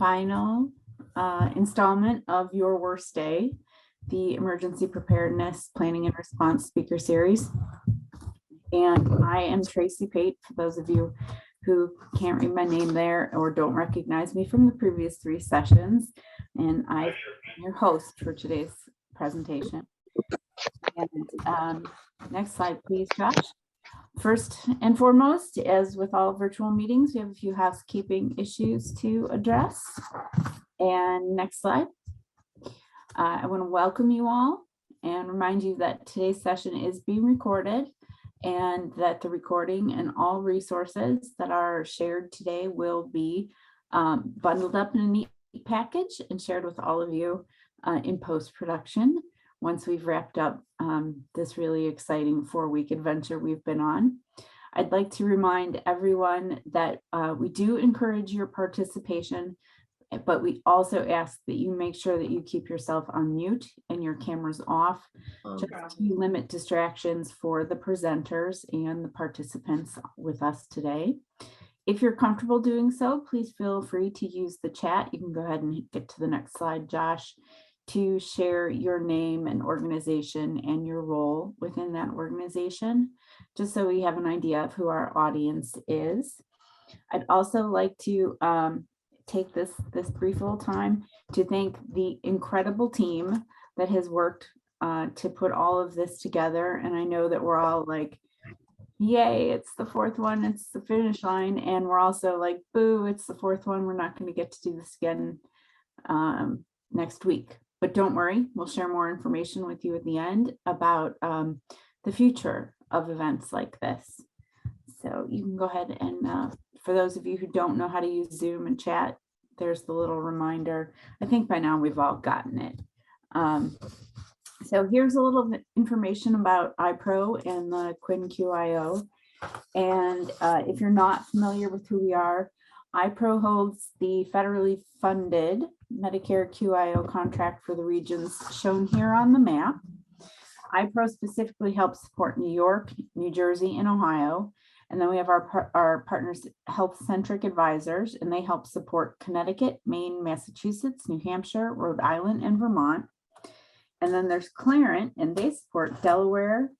final installment of Your Worst Day, the Emergency Preparedness Planning and Response Speaker Series. And I am Tracy Pate, for those of you who can't read my name there or don't recognize me from the previous 3 sessions. And I'm your host for today's presentation. And next slide, please, Josh. First and foremost, as with all virtual meetings, we have a few housekeeping issues to address. And next slide. I want to welcome you all and remind you that today's session is being recorded and that the recording and all resources that are shared today will be bundled up in a neat package and shared with all of you in post-production once we've wrapped up this really exciting 4-week adventure we've been on. I'd like to remind everyone that we do encourage your participation, but we also ask that you make sure that you keep yourself on mute and your cameras off, just to limit distractions for the presenters and the participants with us today. If you're comfortable doing so, please feel free to use the chat. You can go ahead and get to the next slide, Josh, to share your name and organization and your role within that organization, just so we have an idea of who our audience is. I'd also like to take this brief little time to thank the incredible team that has worked to put all of this together. And I know that we're all like, yay, it's the 4th one, it's the finish line. And we're also like, boo, it's the 4th one. We're not going to get to do this again next week. But don't worry, we'll share more information with you at the end about the future of events like this. So you can go ahead and for those of you who don't know how to use Zoom and chat, there's the little reminder. I think by now we've all gotten it. So here's a little information about iPro and the QIN-QIO. And if you're not familiar with who we are, iPro holds the federally funded Medicare QIO contract for the regions shown here on the map. iPro specifically helps support New York, New Jersey, and Ohio. And then we have our partners, Health Centric Advisors, and they help support Connecticut, Maine, Massachusetts, New Hampshire, Rhode Island, and Vermont. And then there's Clarent, and they support Delaware,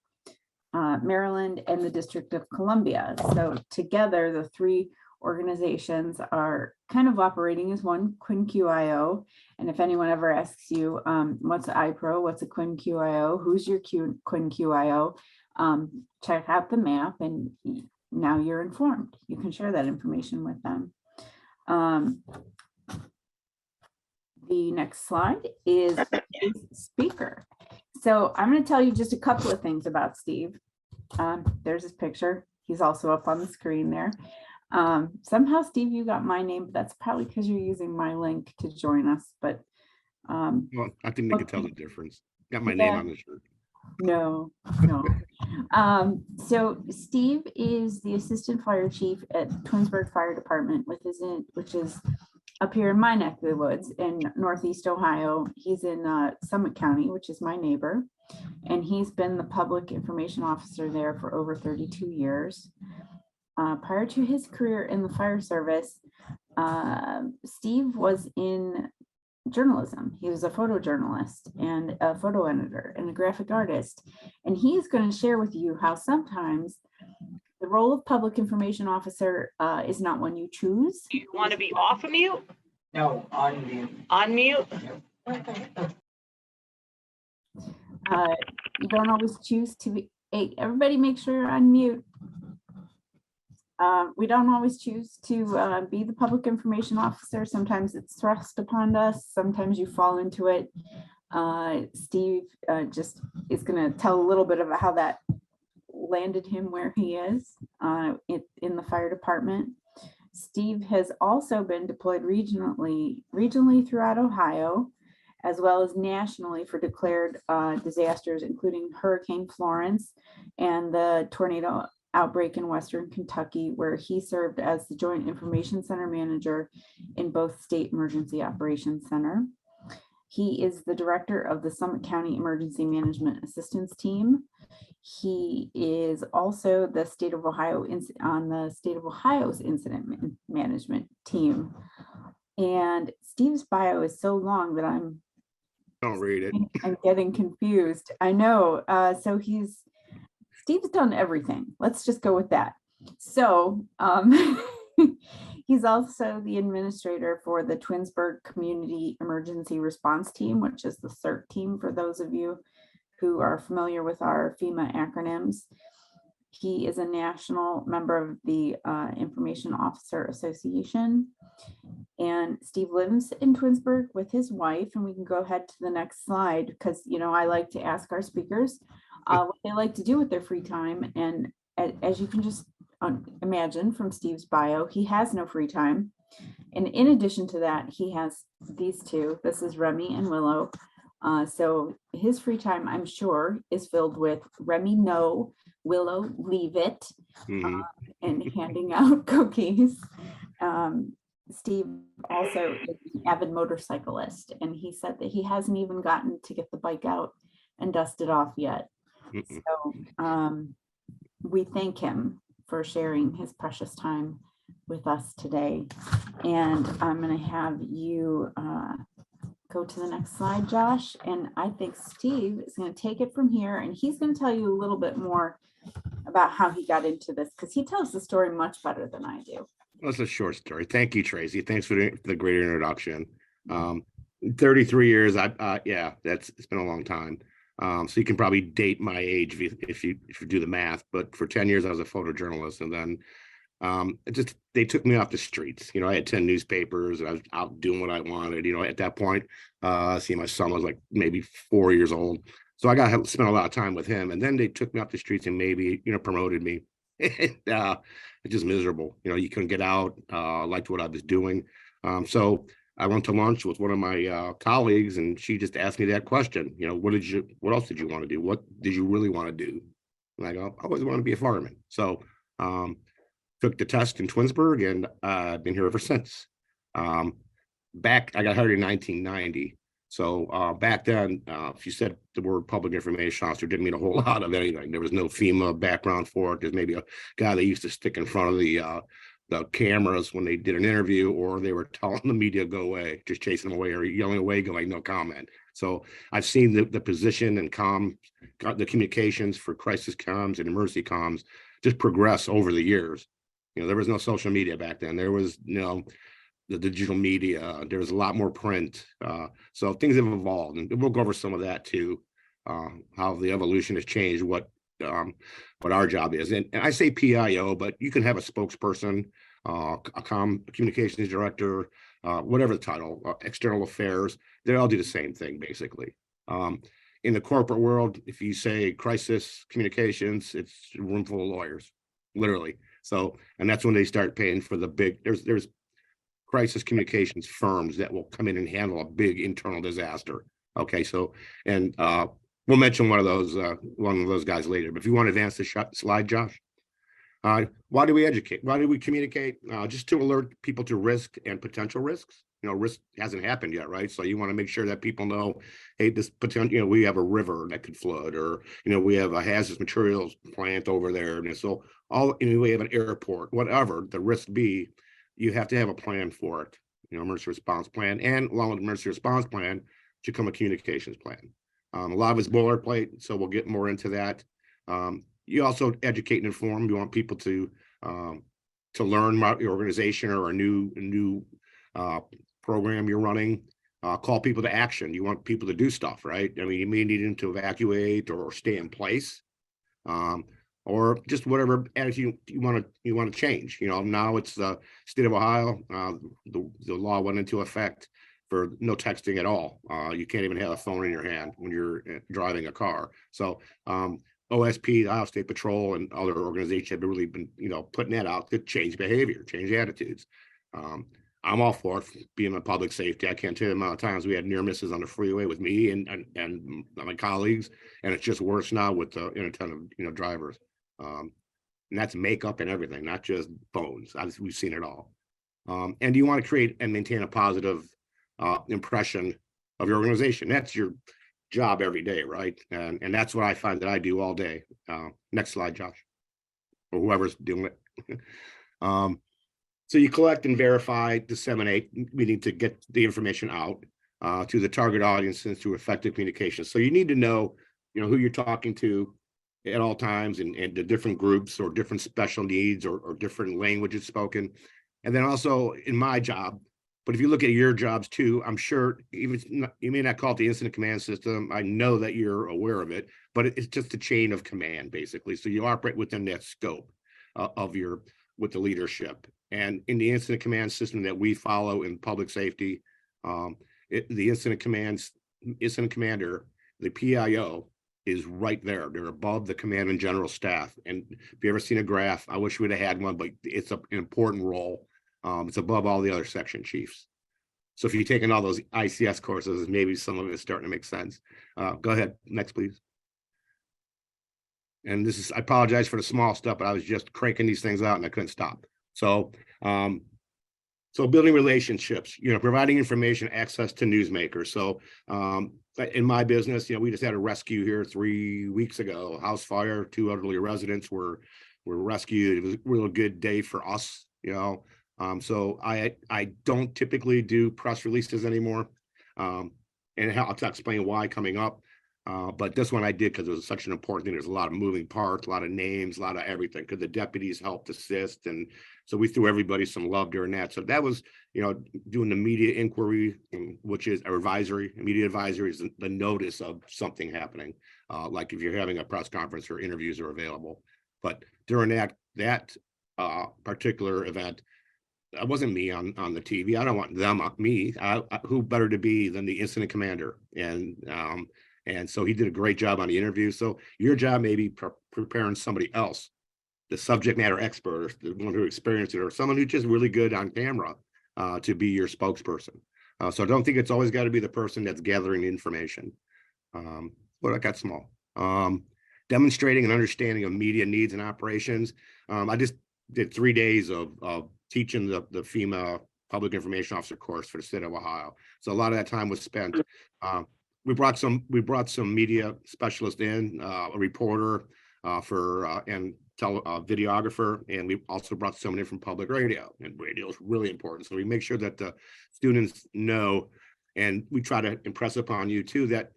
Maryland, and the District of Columbia. So together, the 3 organizations are kind of operating as one QIN-QIO. And if anyone ever asks you, what's iPro, what's a QIN-QIO, who's your QIN-QIO, check out the map and now you're informed. You can share that information with them. The next slide is speaker. So I'm going to tell you just a couple of things about Steve. There's his picture. He's also up on the screen there. Somehow, Steve, you got my name, but that's probably because you're using my link to join us. But well, I think they can tell the difference. Got my name on the shirt. No. So Steve is the assistant fire chief at Twinsburg Fire Department, which is up here in my neck of the woods in Northeast Ohio. He's in Summit County, which is my neighbor, and he's been the public information officer there for over 32 years. Prior to his career in the fire service, Steve was in journalism. He was a photojournalist and a photo editor and a graphic artist. And he's going to share with you how sometimes the role of public information officer is not one you choose. Do you want to be off of mute? No, on mute. On mute? You don't always choose to be, hey, everybody make sure you're on mute. We don't always choose to be the public information officer. Sometimes it's thrust upon us. Sometimes you fall into it. Steve just is going to tell a little bit about how that landed him where he is in the fire department. Steve has also been deployed regionally throughout Ohio, as well as nationally for declared disasters, including Hurricane Florence and the tornado outbreak in Western Kentucky, where he served as the Joint Information Center manager in both State Emergency Operations Center. He is the director of the Summit County Emergency Management Assistance Team. He is also the State of Ohio on the State of Ohio's Incident Management Team. And Steve's bio is so long that I'm read it. getting confused. I know. So Steve's done everything. Let's just go with that. So he's also the administrator for the Twinsburg Community Emergency Response Team, which is the CERT team for those of you who are familiar with our FEMA acronyms. He is a national member of the Information Officer Association. And Steve lives in Twinsburg with his wife, and we can go ahead to the next slide because, you know, I like to ask our speakers what they like to do with their free time. And as you can just imagine from Steve's bio, he has no free time. And in addition to that, he has these two. This is Remy and Willow. So his free time, I'm sure, is filled with Remy, no, Willow, leave it, and handing out cookies. Steve also is an avid motorcyclist, and he said that he hasn't even gotten to get the bike out and dust it off yet. So we thank him for sharing his precious time with us today. And I'm going to have you go to the next slide, Josh. And I think Steve is going to take it from here, and he's going to tell you a little bit more about how he got into this, because he tells the story much better than I do. Well, it's a short story. Thank you, Tracy. Thanks for the great introduction. 33 years. Yeah, it's been a long time. So you can probably date my age if you do the math. But for 10 years, I was a photojournalist, and then they took me off the streets. You know, I had 10 newspapers, and I was out doing what I wanted. You know, at that point, see, my son was like maybe 4 years old, so I got to spend a lot of time with him. And then they took me off the streets and maybe, you know, promoted me. And it's just miserable. You know, you couldn't get out. Liked what I was doing. So I went to lunch with one of my colleagues, and she just asked me that question. You know, what else did you want to do? What did you really want to do? And I go, I always want to be a fireman. So took the test in Twinsburg, and I've been here ever since. I got hired in 1990. So back then, if you said the word public information officer, didn't mean a whole lot of anything. There was no FEMA background for it. There's maybe a guy that used to stick in front of the cameras when they did an interview, or they were telling the media go away, just chasing them away, or yelling away, going no comment. So I've seen the position and the communications for crisis comms and emergency comms just progress over the years. You know, there was no social media back then. There was, you know, the digital media. There was a lot more print. So things have evolved, and we'll go over some of that too, how the evolution has changed what our job is. And I say PIO, but you can have a spokesperson, a communications director, whatever the title, external affairs. They all do the same thing, basically. In the corporate world, if you say crisis communications, it's a room full of lawyers, literally. So, and that's when they start paying for the big, there's crisis communications firms that will come in and handle a big internal disaster. Okay, so, and we'll mention one of those guys later. But if you want to advance the slide, Josh. Why do we educate? Why do we communicate? Just to alert people to risk and potential risks. You know, risk hasn't happened yet, right? So you want to make sure that people know, hey, this potential, you know, we have a river that could flood, or, you know, we have a hazardous materials plant over there. And so we have an airport, whatever the risk be, you have to have a plan for it, you know, emergency response plan. And along with the emergency response plan should come a communications plan. A lot of it's boilerplate, so we'll get more into that. You also educate and inform. You want people to learn about your organization or a new program you're running. Call people to action. You want people to do stuff, right? I mean, you may need them to evacuate or stay in place, or just whatever attitude you want to change. You know, now it's the state of Ohio. The law went into effect for no texting at all. You can't even have a phone in your hand when you're driving a car. So OSP, the Ohio State Patrol, and other organizations have really been, you know, putting that out to change behavior, change attitudes. I'm all for it, being a public safety. I can't tell you the amount of times we had near misses on the freeway with me and my colleagues, and it's just worse now with the inattentive, you know, drivers. And that's makeup and everything, not just phones. We've seen it all. And you want to create and maintain a positive impression of your organization. That's your job every day, right? And that's what I find that I do all day. Next slide, Josh, or whoever's doing it. So you collect and verify, disseminate, meaning to get the information out to the target audience and through effective communication. So you need to know, who you're talking to at all times, and the different groups or different special needs or different languages spoken. And then also in my job, but if you look at your jobs too, I'm sure you may not call it the incident command system. I know that you're aware of it, but it's just a chain of command basically. So you operate within that scope with the leadership. And in the incident command system that we follow in public safety, the incident commander, the PIO, is right there. They're above the command and general staff. And if you ever seen a graph, I wish we'd have had one, but it's an important role. It's above all the other section chiefs. So if you've taken all those ICS courses, maybe some of it's starting to make sense. Go ahead, next, please. And I apologize for the small stuff, but I was just cranking these things out and I couldn't stop. So, building relationships, providing information, access to newsmakers. So, in my business, we just had a rescue here 3 weeks ago, house fire, 2 elderly residents were rescued. It was a real good day for us, so I don't typically do press releases anymore. And I'll explain why coming up. But this one I did because it was such an important thing. There's a lot of moving parts, a lot of names, a lot of everything, because the deputies helped assist. And so we threw everybody some love during that. So that was, doing the media inquiry, which is our media advisory is the notice of something happening. Like if you're having a press conference or interviews are available. But during that particular event, it wasn't me on the TV. I don't want them on me. Who better to be than the incident commander? And so he did a great job on the interview. So your job may be preparing somebody else, the subject matter expert, or the one who experienced it, or someone who's just really good on camera to be your spokesperson. So I don't think it's always got to be the person that's gathering the information. But I got small. Demonstrating an understanding of media needs and operations. I just did 3 days of teaching the FEMA Public Information Officer course for the state of Ohio. So a lot of that time was spent. We brought some media specialists in, a reporter and videographer, and we also brought someone in from public radio, and radio is really important. So we make sure that the students know, and we try to impress upon you too that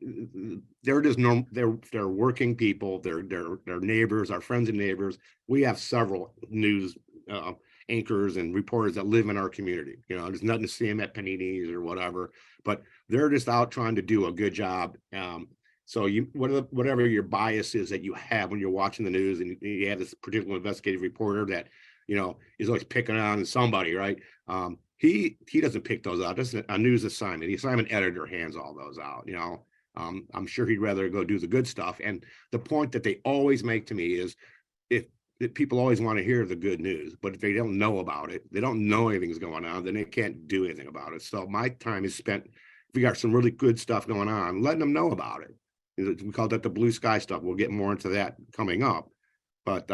they're just they're working people, they're neighbors, our friends and neighbors. We have several news anchors and reporters that live in our community. There's nothing to see them at Panini's or whatever, but they're just out trying to do a good job. So whatever your bias is that you have when you're watching the news, and you have this particular investigative reporter that is always picking on somebody, right? He doesn't pick those out. That's a news assignment. The assignment editor hands all those out. I'm sure he'd rather go do the good stuff. And the point that they always make to me is, if people always want to hear the good news, but if they don't know about it, they don't know anything's going on, then they can't do anything about it. So my time is spent, if we got some really good stuff going on, letting them know about it. We call that the blue sky stuff. We'll get more into that coming up, but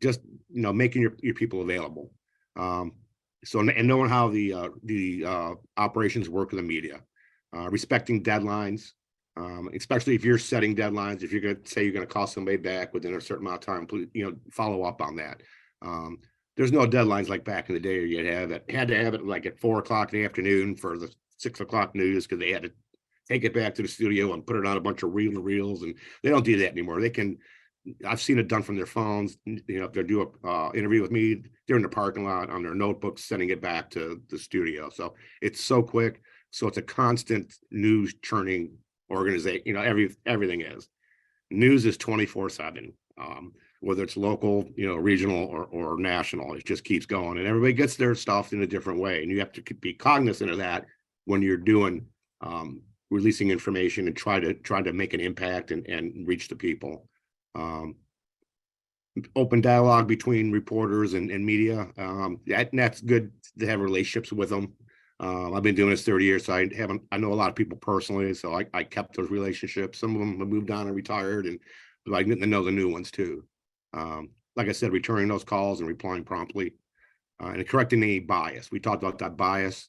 just making your people available. So and knowing how the operations work with the media, respecting deadlines. Especially if you're setting deadlines, if you're going to say you're going to call somebody back within a certain amount of time, please, follow up on that. There's no deadlines like back in the day. You had to have it like at 4 o'clock in the afternoon for the 6 o'clock news, because they had to take it back to the studio and put it on a bunch of reels, and they don't do that anymore. I've seen it done from their phones. If they do a interview with me, they're in the parking lot on their notebooks, sending it back to the studio. So it's so quick. So it's a constant news churning organization. Everything is. News is 24/7, whether it's local, regional or national. It just keeps going, and everybody gets their stuff in a different way, and you have to be cognizant of that when you're doing releasing information and try to make an impact and reach the people. Open dialogue between reporters and media. That's good to have relationships with them. I've been doing this 30 years, so I know a lot of people personally, so I kept those relationships. Some of them have moved on and retired, and I get to know the new ones too. Like I said, returning those calls and replying promptly, and correcting any bias. We talked about that bias,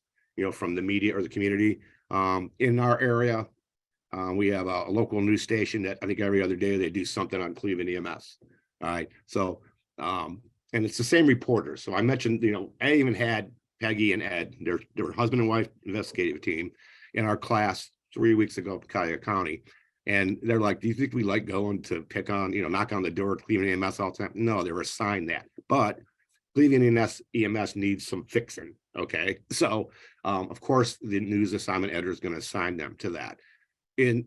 from the media or the community. In our area, we have a local news station that I think every other day they do something on Cleveland EMS. All right, so and it's the same reporters. So I mentioned, I even had Peggy and Ed, their husband and wife investigative team in our class 3 weeks ago in Cuyahoga County. And they're like, do you think we like going to pick on, knock on the door at Cleveland EMS all the time? No, they were assigned that. But Cleveland EMS needs some fixing. Okay. So of course the news assignment editor is going to assign them to that. And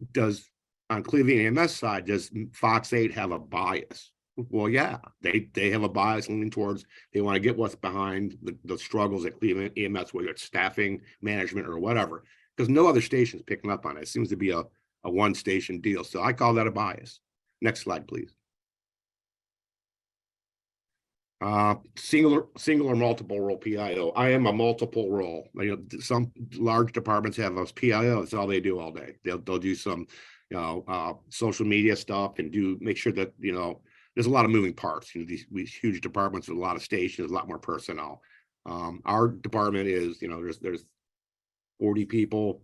on Cleveland EMS side, does Fox 8 have a bias? Well, yeah, they have a bias leaning towards, they want to get what's behind the struggles at Cleveland EMS, whether it's staffing, management, or whatever, because no other station is picking up on it. It seems to be a one station deal. So I call that a bias. Next slide, please. Single or multiple role PIO. I am a multiple role. Some large departments have a PIO. That's all they do all day. They'll do some, social media stuff and make sure that, there's a lot of moving parts. These huge departments with a lot of stations, a lot more personnel. Our department is, there's 40 people.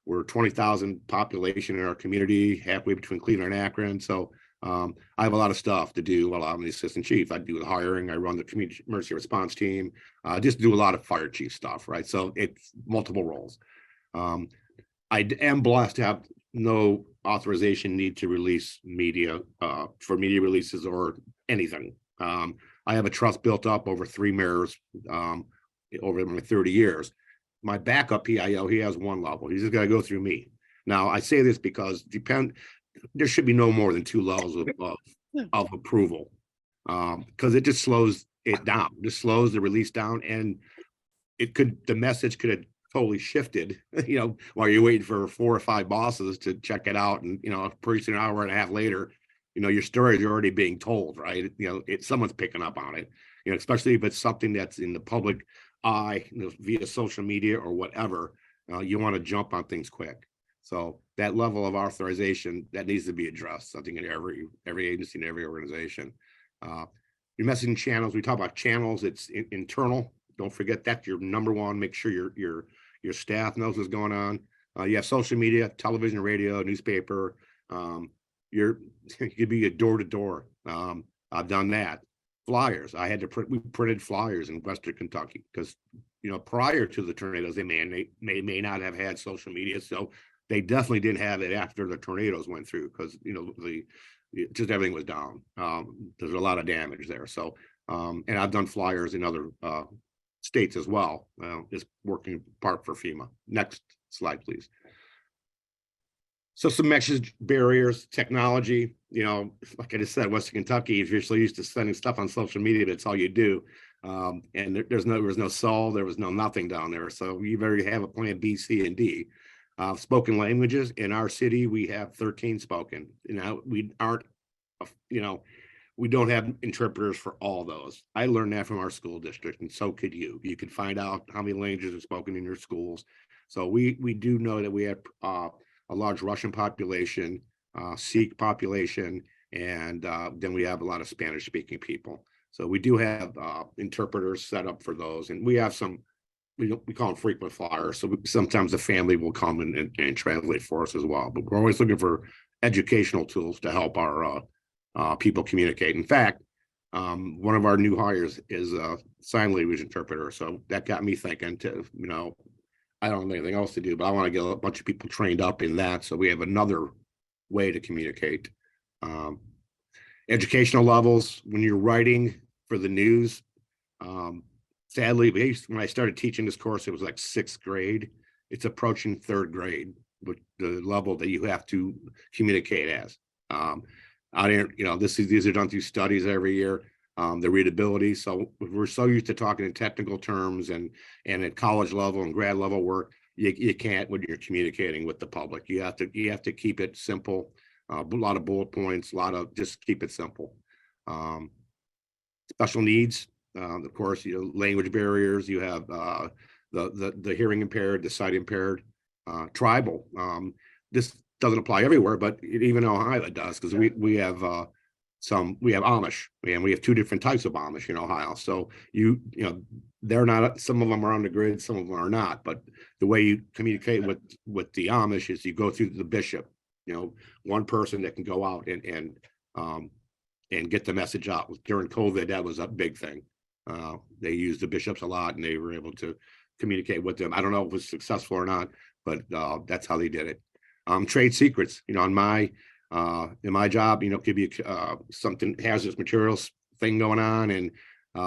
We're 20,000 population in our community, halfway between Cleveland and Akron. So I have a lot of stuff to do while I'm the assistant chief. I do the hiring, I run the community emergency response team, just do a lot of fire chief stuff, right? So it's multiple roles. I am blessed to have no authorization need to release media for media releases or anything. I have a trust built up over 3 mayors over my 30 years. My backup PIO, he has 1 level. He's just got to go through me. Now, I say this because there should be no more than 2 levels of approval, because it just slows it down, just slows the release down, and the message could have totally shifted, while you're waiting for 4 or 5 bosses to check it out, and pretty soon, an hour and a half later, your story is already being told, right? Someone's picking up on it, especially if it's something that's in the public eye, via social media or whatever. You want to jump on things quick. So that level of authorization that needs to be addressed, I think, in every agency and every organization. Your messaging channels, we talk about channels, it's internal. Don't forget that your number one. Make sure your staff knows what's going on. You have social media, television, radio, newspaper. You could be a door to door. I've done that. Flyers. We printed flyers in Western Kentucky because prior to the tornadoes, they may not have had social media, so they definitely didn't have it after the tornadoes went through, because just everything was down. There's a lot of damage there. So and I've done flyers in other states as well, just working part for FEMA. Next slide, please. So some message barriers, technology, like I just said, Western Kentucky, if you're so used to sending stuff on social media, that's all you do. And there was no Sol, there was no nothing down there. So you better have a plan B, C, and D. Spoken languages in our city, we have 13 spoken. We aren't, we don't have interpreters for all those. I learned that from our school district, and so could you. You can find out how many languages are spoken in your schools. So we do know that we have a large Russian population, Sikh population, and then we have a lot of Spanish speaking people. So we do have interpreters set up for those, and we have some, we call them frequent flyers. So sometimes the family will come and translate for us as well. But we're always looking for educational tools to help our people communicate. In fact, one of our new hires is a sign language interpreter. So that got me thinking I don't have anything else to do, but I want to get a bunch of people trained up in that. So we have another way to communicate. Educational levels, when you're writing for the news, sadly, when I started teaching this course, it was like 6th grade. It's approaching 3rd grade, with the level that you have to communicate as. These are done through studies every year. The readability. So we're so used to talking in technical terms and at college level and grad level work, you can't when you're communicating with the public. You have to keep it simple. A lot of bullet points, just keep it simple. Special needs, of course, language barriers. You have the hearing impaired, the sight impaired, tribal. This doesn't apply everywhere, but even in Ohio it does, because we have Amish, and we have 2 different types of Amish in Ohio. So they're not, some of them are on the grid, some of them are not, but the way you communicate with the Amish is you go through the bishop, one person that can go out and and get the message out. During COVID, that was a big thing. They used the bishops a lot, and they were able to communicate with them. I don't know if it was successful or not, but that's how they did it. Trade secrets, in my job, could be something hazardous materials thing going on, and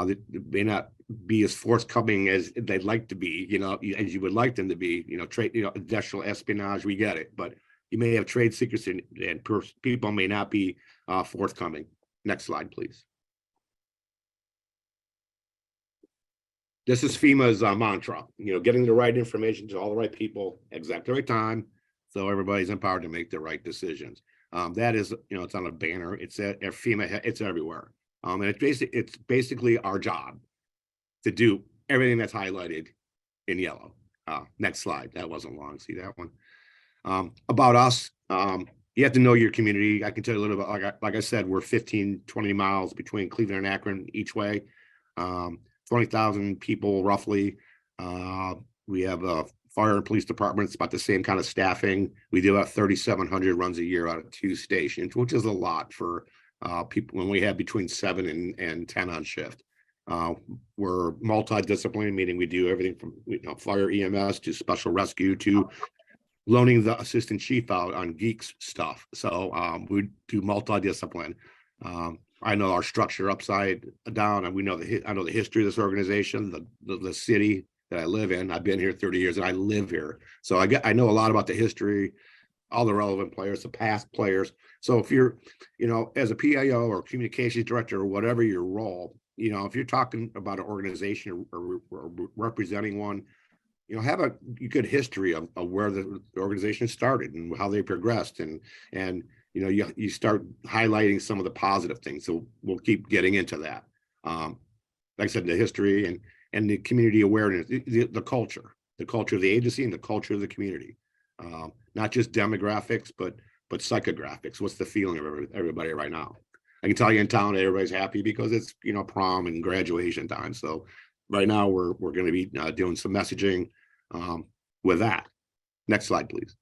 they may not be as forthcoming as they'd like to be, as you would like them to be, trade, industrial espionage, we get it, but you may have trade secrets and people may not be forthcoming. Next slide, please. This is FEMA's mantra, getting the right information to all the right people, exact the right time, so everybody's empowered to make the right decisions. That is, it's on a banner. It's at FEMA. It's everywhere. And it's basically our job to do everything that's highlighted in yellow. Next slide. That wasn't long. See that one? About us, you have to know your community. I can tell you a little bit. Like I said, we're 15, 20 miles between Cleveland and Akron each way. 20,000 people roughly. We have a fire and police department. It's about the same kind of staffing. We do about 3,700 runs a year out of 2 stations, which is a lot for people when we have between 7 and 10 on shift. We're multidisciplinary, meaning we do everything from fire EMS to special rescue to loaning the assistant chief out on geeks stuff. So we do multidiscipline. I know our structure upside down, and I know the history of this organization, the city that I live in. I've been here 30 years, and I live here, so I know a lot about the history, all the relevant players, the past players. So if you're, as a PIO or communications director or whatever your role, if you're talking about an organization or representing one, have a good history of where the organization started and how they progressed, and you start highlighting some of the positive things. So we'll keep getting into that. Like I said, the history and the community awareness, the culture of the agency and the culture of the community. Not just demographics, but psychographics. What's the feeling of everybody right now? I can tell you in town, everybody's happy because it's prom and graduation time. So right now we're going to be doing some messaging with that. Next slide, please.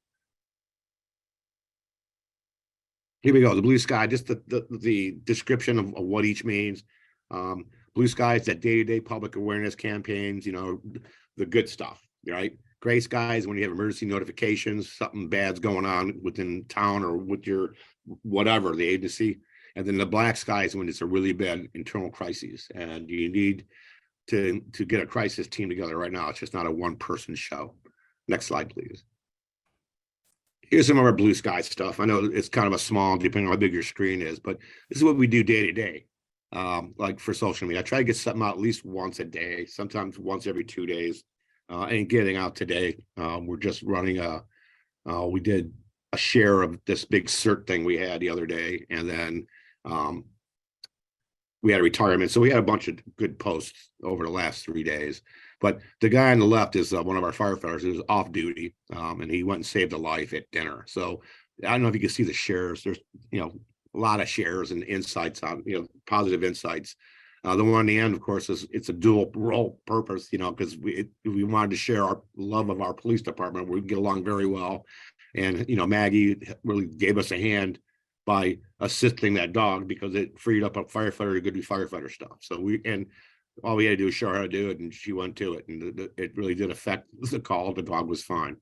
Here we go. The blue sky, just the description of what each means. Blue sky is that day-to-day public awareness campaigns, the good stuff, right? Gray skies when you have emergency notifications, something bad's going on within town or with your whatever, the agency. And then the black skies when it's a really bad internal crisis and you need to get a crisis team together right now. It's just not a one-person show. Next slide, please. Here's some of our blue sky stuff. I know it's kind of a small, depending on how big your screen is, but this is what we do day to day. Like for social media, I try to get something out at least once a day, sometimes once every 2 days. And getting out today, we're just running we did a share of this big cert thing we had the other day, and then we had a retirement. So we had a bunch of good posts over the last 3 days. But the guy on the left is one of our firefighters who's off duty, and he went and saved a life at dinner. So I don't know if you can see the shares. There's a lot of shares and insights on positive insights. The one on the end, of course, is it's a dual role purpose, because we wanted to share our love of our police department. We get along very well, and Maggie really gave us a hand by assisting that dog because it freed up a firefighter to go do firefighter stuff. So all we had to do was show her how to do it, and she went to it, and it really did affect the call. The dog was fine.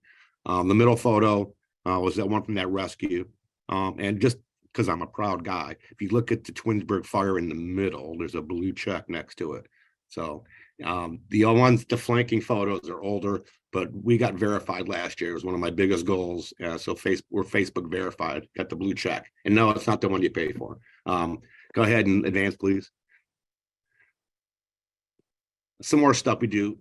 The middle photo was that one from that rescue, and just because I'm a proud guy, if you look at the Twinsburg fire in the middle, there's a blue check next to it. So the flanking photos are older, but we got verified last year. It was one of my biggest goals. So we're Facebook verified, got the blue check. And no, it's not the one you pay for. Go ahead and advance, please. Some more stuff we do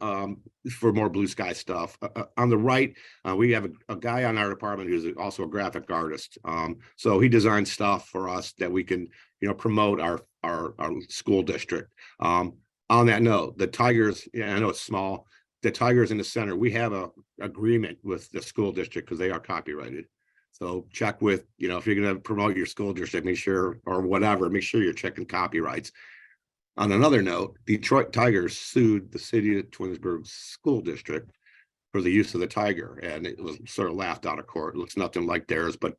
for more blue sky stuff. On the right, we have a guy on our department who's also a graphic artist. So he designs stuff for us that we can, promote our school district. On that note, the Tigers, I know it's small, the Tigers in the center, we have a agreement with the school district because they are copyrighted. So check with, if you're going to promote your school district, make sure, or whatever, make sure you're checking copyrights. On another note, Detroit Tigers sued the city of Twinsburg School District for the use of the tiger, and it was sort of laughed out of court. It looks nothing like theirs, but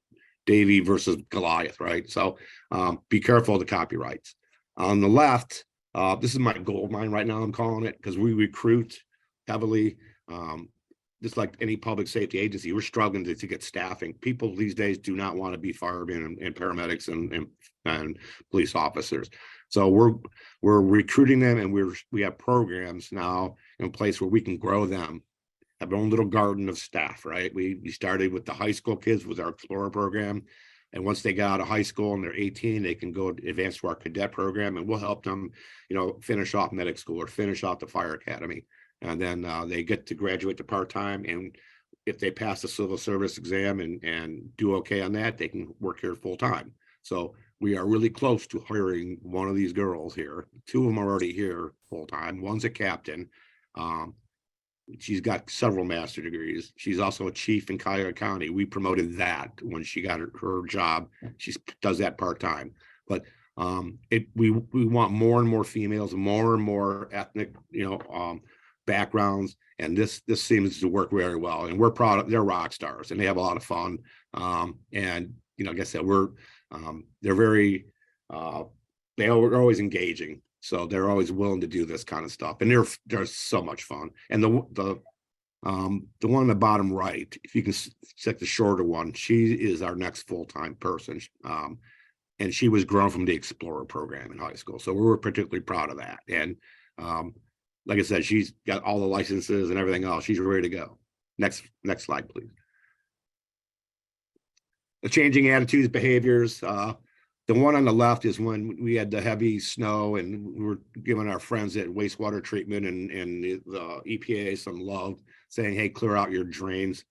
Davy versus Goliath, right? So be careful of the copyrights. On the left, this is my gold mine right now, I'm calling it, because we recruit heavily. Just like any public safety agency, we're struggling to get staffing. People these days do not want to be firemen and paramedics and police officers. So we're recruiting them, and we have programs now in place where we can grow them, have our own little garden of staff, right? We started with the high school kids with our Explorer program. And once they got out of high school and they're 18, they can go advance to our cadet program, and we'll help them, finish off medic school or finish off the fire academy. And then they get to graduate to part-time. And if they pass the civil service exam and do okay on that, they can work here full-time. So we are really close to hiring one of these girls here. Two of them are already here full-time. One's a captain. She's got several master degrees. She's also a chief in Cuyahoga County. We promoted that when she got her job. She does that part-time. But we want more and more females, more and more ethnic, backgrounds, and this seems to work very well. And we're proud of, they're rock stars, and they have a lot of fun. And like I said, they're very they're always engaging. So they're always willing to do this kind of stuff, and they're so much fun. And the one on the bottom right, if you can check the shorter one, she is our next full-time person, and she was grown from the Explorer program in high school. So we were particularly proud of that. And like I said, she's got all the licenses and everything else. She's ready to go. Next slide, please. The changing attitudes, behaviors. The one on the left is when we had the heavy snow and we were giving our friends at wastewater treatment and the EPA some love, saying, hey, clear out your drains.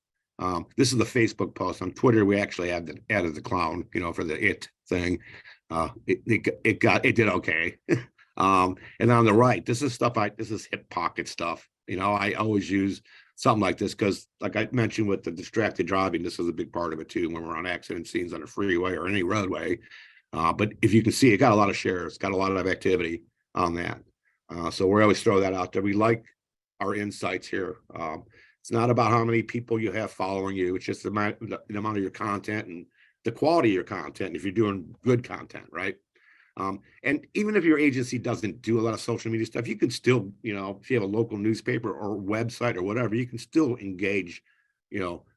This is the Facebook post. On Twitter, we actually added the clown, for the it thing. It did okay. And on the right, this is hip pocket stuff. I always use something like this because, like I mentioned with the distracted driving, this is a big part of it too when we're on accident scenes on a freeway or any roadway. But if you can see, it got a lot of shares, got a lot of activity on that. So we always throw that out there. We like our insights here. It's not about how many people you have following you. It's just the amount of your content and the quality of your content if you're doing good content, right? And even if your agency doesn't do a lot of social media stuff, you can still, if you have a local newspaper or website or whatever, you can still engage,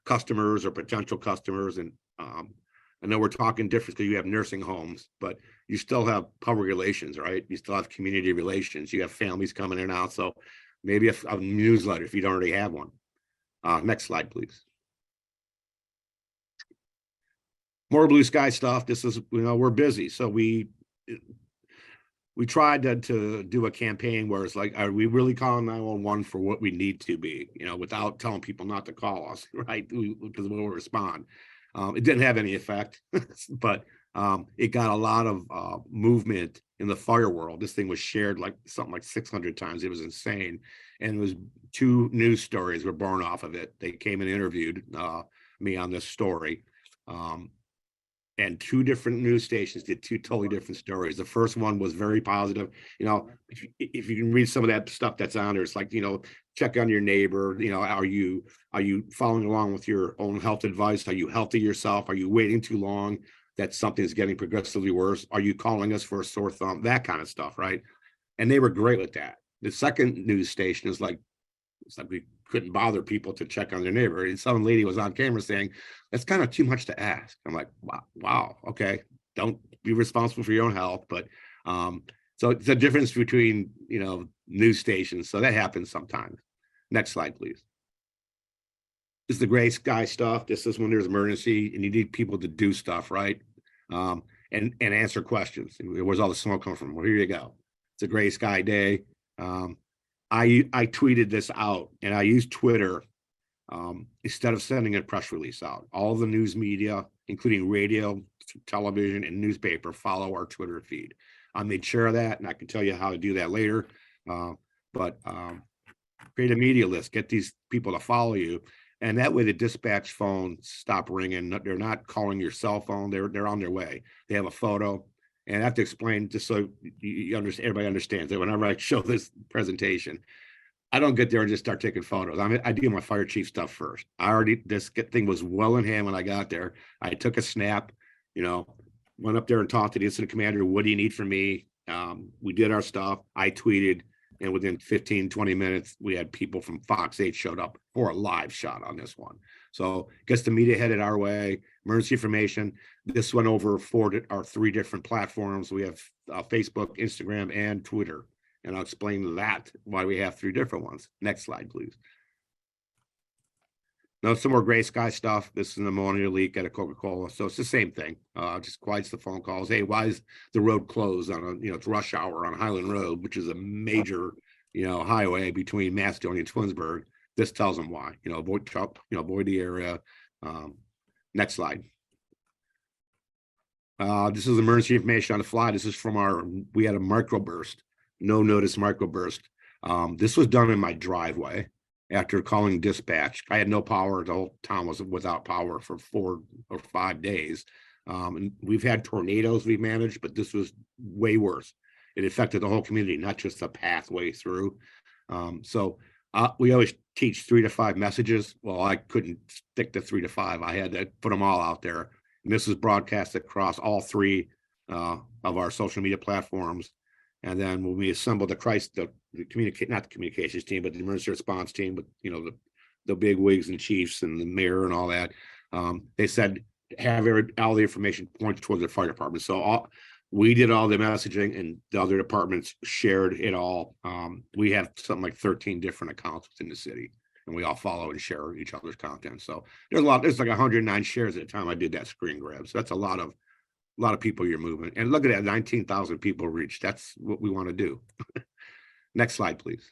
customers or potential customers. And I know we're talking different because you have nursing homes, but you still have public relations, right? You still have community relations. You have families coming in and out. So maybe a newsletter if you don't already have one. Next slide, please. More blue sky stuff. This is, we're busy. So we tried to do a campaign where it's like, are we really calling 911 for what we need to be, without telling people not to call us, right? Because we'll respond. It didn't have any effect, but it got a lot of movement in the fire world. This thing was shared something like 600 times. It was insane. And it was 2 news stories were born off of it. They came and interviewed me on this story. And 2 different news stations did 2 totally different stories. The first one was very positive. If you can read some of that stuff that's on there, it's like, check on your neighbor. Are you following along with your own health advice? Are you healthy yourself? Are you waiting too long that something's getting progressively worse? Are you calling us for a sore thumb? That kind of stuff, right? And they were great with that. The second news station is like, it's like we couldn't bother people to check on their neighbor. And some lady was on camera saying, that's kind of too much to ask. I'm like, wow, okay. Don't be responsible for your own health. But so it's a difference between, news stations. So that happens sometimes. Next slide, please. This is the gray sky stuff. This is when there's emergency and you need people to do stuff, right? And answer questions. Where's all the smoke coming from? Well, here you go. It's a gray sky day. I tweeted this out, and I used Twitter instead of sending a press release out. All the news media, including radio, television, and newspaper, follow our Twitter feed. I made sure of that, and I can tell you how to do that later. But create a media list, get these people to follow you, and that way the dispatch phones stop ringing. They're not calling your cell phone. They're on their way. They have a photo. And I have to explain just so you understand, everybody understands that whenever I show this presentation, I don't get there and just start taking photos. I do my fire chief stuff first. This thing was well in hand when I got there. I took a snap, went up there and talked to the incident commander. What do you need from me? We did our stuff. I tweeted, and within 15, 20 minutes, we had people from Fox 8 showed up for a live shot on this one. So gets the media headed our way, emergency information. This went over 3 different platforms. We have Facebook, Instagram, and Twitter. And I'll explain that, why we have 3 different ones. Next slide, please. Now, some more gray sky stuff. This is an ammonia leak at a Coca-Cola. So it's the same thing. Just quiets the phone calls. Hey, why is the road closed on it's rush hour on Highland Road, which is a major, highway between Macedonia and Twinsburg. This tells them why, avoid the area. Next slide. This is emergency information on the fly. This is from we had a microburst, no notice microburst. This was done in my driveway after calling dispatch. I had no power. The whole town was without power for 4 or 5 days. And we've had tornadoes we managed, but this was way worse. It affected the whole community, not just the pathway through. We always teach 3 to 5 messages. Well, I couldn't stick to 3 to 5. I had to put them all out there. And this was broadcast across all 3 of our social media platforms. And then when we assembled not the communications team, but the emergency response team, with the big wigs and chiefs and the mayor and all that, they said have all the information pointed towards the fire department. So we did all the messaging, and the other departments shared it all. We have something like 13 different accounts within the city, and we all follow and share each other's content. So there's like 109 shares at the time I did that screen grab. So that's a lot of people you're moving. And look at that, 19,000 people reached. That's what we want to do. Next slide, please.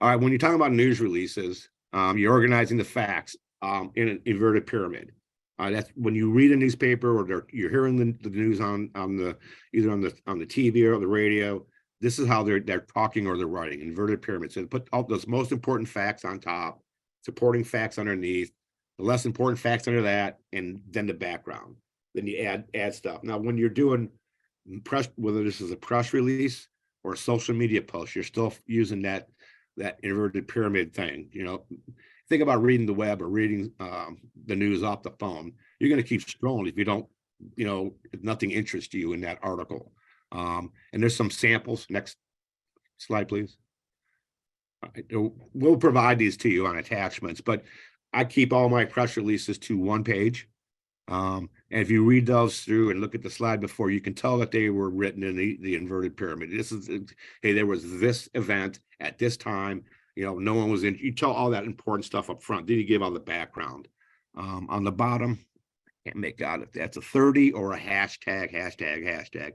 All right, when you're talking about news releases, you're organizing the facts in an inverted pyramid. That's when you read a newspaper or you're hearing the news on the TV or the radio. This is how they're talking or they're writing, inverted pyramids. So put all those most important facts on top, supporting facts underneath, the less important facts under that, and then the background. Then you add stuff. Now, when you're doing press, whether this is a press release or a social media post, you're still using that inverted pyramid thing. Think about reading the web or reading the news off the phone. You're going to keep scrolling if you don't, if nothing interests you in that article. And there's some samples. Next slide, please. We'll provide these to you on attachments, but I keep all my press releases to 1 page. And if you read those through and look at the slide before, you can tell that they were written in the inverted pyramid. This is, hey, there was this event at this time. No one was in. You tell all that important stuff up front. Then you give all the background. On the bottom, can't make out if that's a 30 or a hashtag.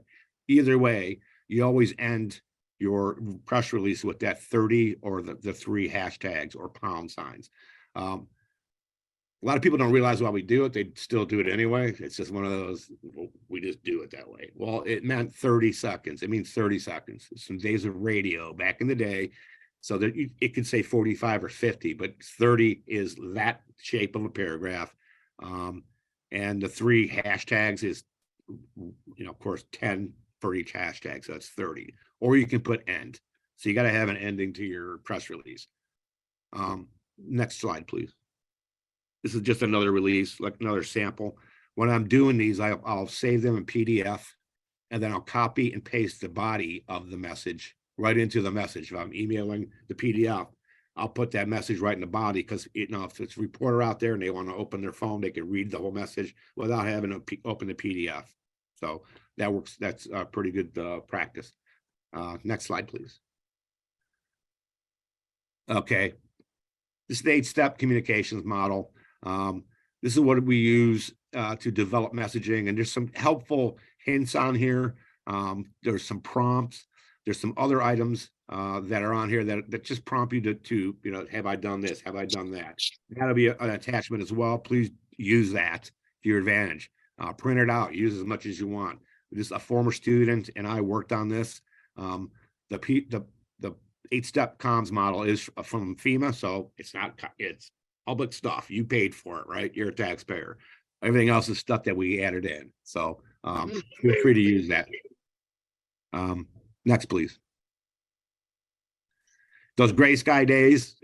Either way, you always end your press release with that 30 or the 3 hashtags or pound signs. A lot of people don't realize why we do it. They still do it anyway. It's just one of those, we just do it that way. Well, it meant 30 seconds. It means 30 seconds. Some days of radio back in the day. So that it could say 45 or 50, but 30 is that shape of a paragraph. And the 3 hashtags is, of course, 10 for each hashtag. So that's 30. Or you can put end. So you got to have an ending to your press release. Next slide, please. This is just another release, like another sample. When I'm doing these, I'll save them in PDF, and then I'll copy and paste the body of the message right into the message. If I'm emailing the PDF, I'll put that message right in the body, because if it's a reporter out there and they want to open their phone, they can read the whole message without having to open the PDF. So that works. That's a pretty good practice. Next slide, please. Okay. This is the 8-step communications model. This is what we use to develop messaging, and there's some helpful hints on here. There's some prompts. There's some other items that are on here that just prompt you to have I done this? Have I done that? That'll be an attachment as well. Please use that to your advantage. Print it out. Use as much as you want. This is a former student, and I worked on this. The 8-step comms model is from FEMA, so it's public stuff. You paid for it, right? You're a taxpayer. Everything else is stuff that we added in. So feel free to use that. Next, please. those gray sky days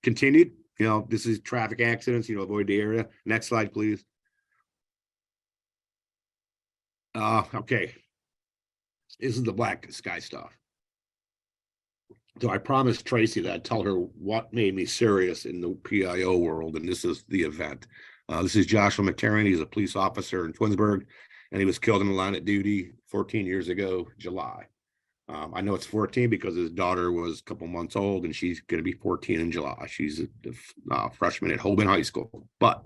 continued. You know, this is traffic accidents, you know, avoid the area. Next slide, please. Okay. This is the black sky stuff. So I promised Tracy that I'd tell her what made me serious in the PIO world, and this is the event. This is Joshua McTarrant. He's a police officer in Twinsburg, and he was killed in the line of duty 14 years ago, July. I know it's 14 because his daughter was a couple months old, and she's going to be 14 in July. She's a freshman at Holben High School. But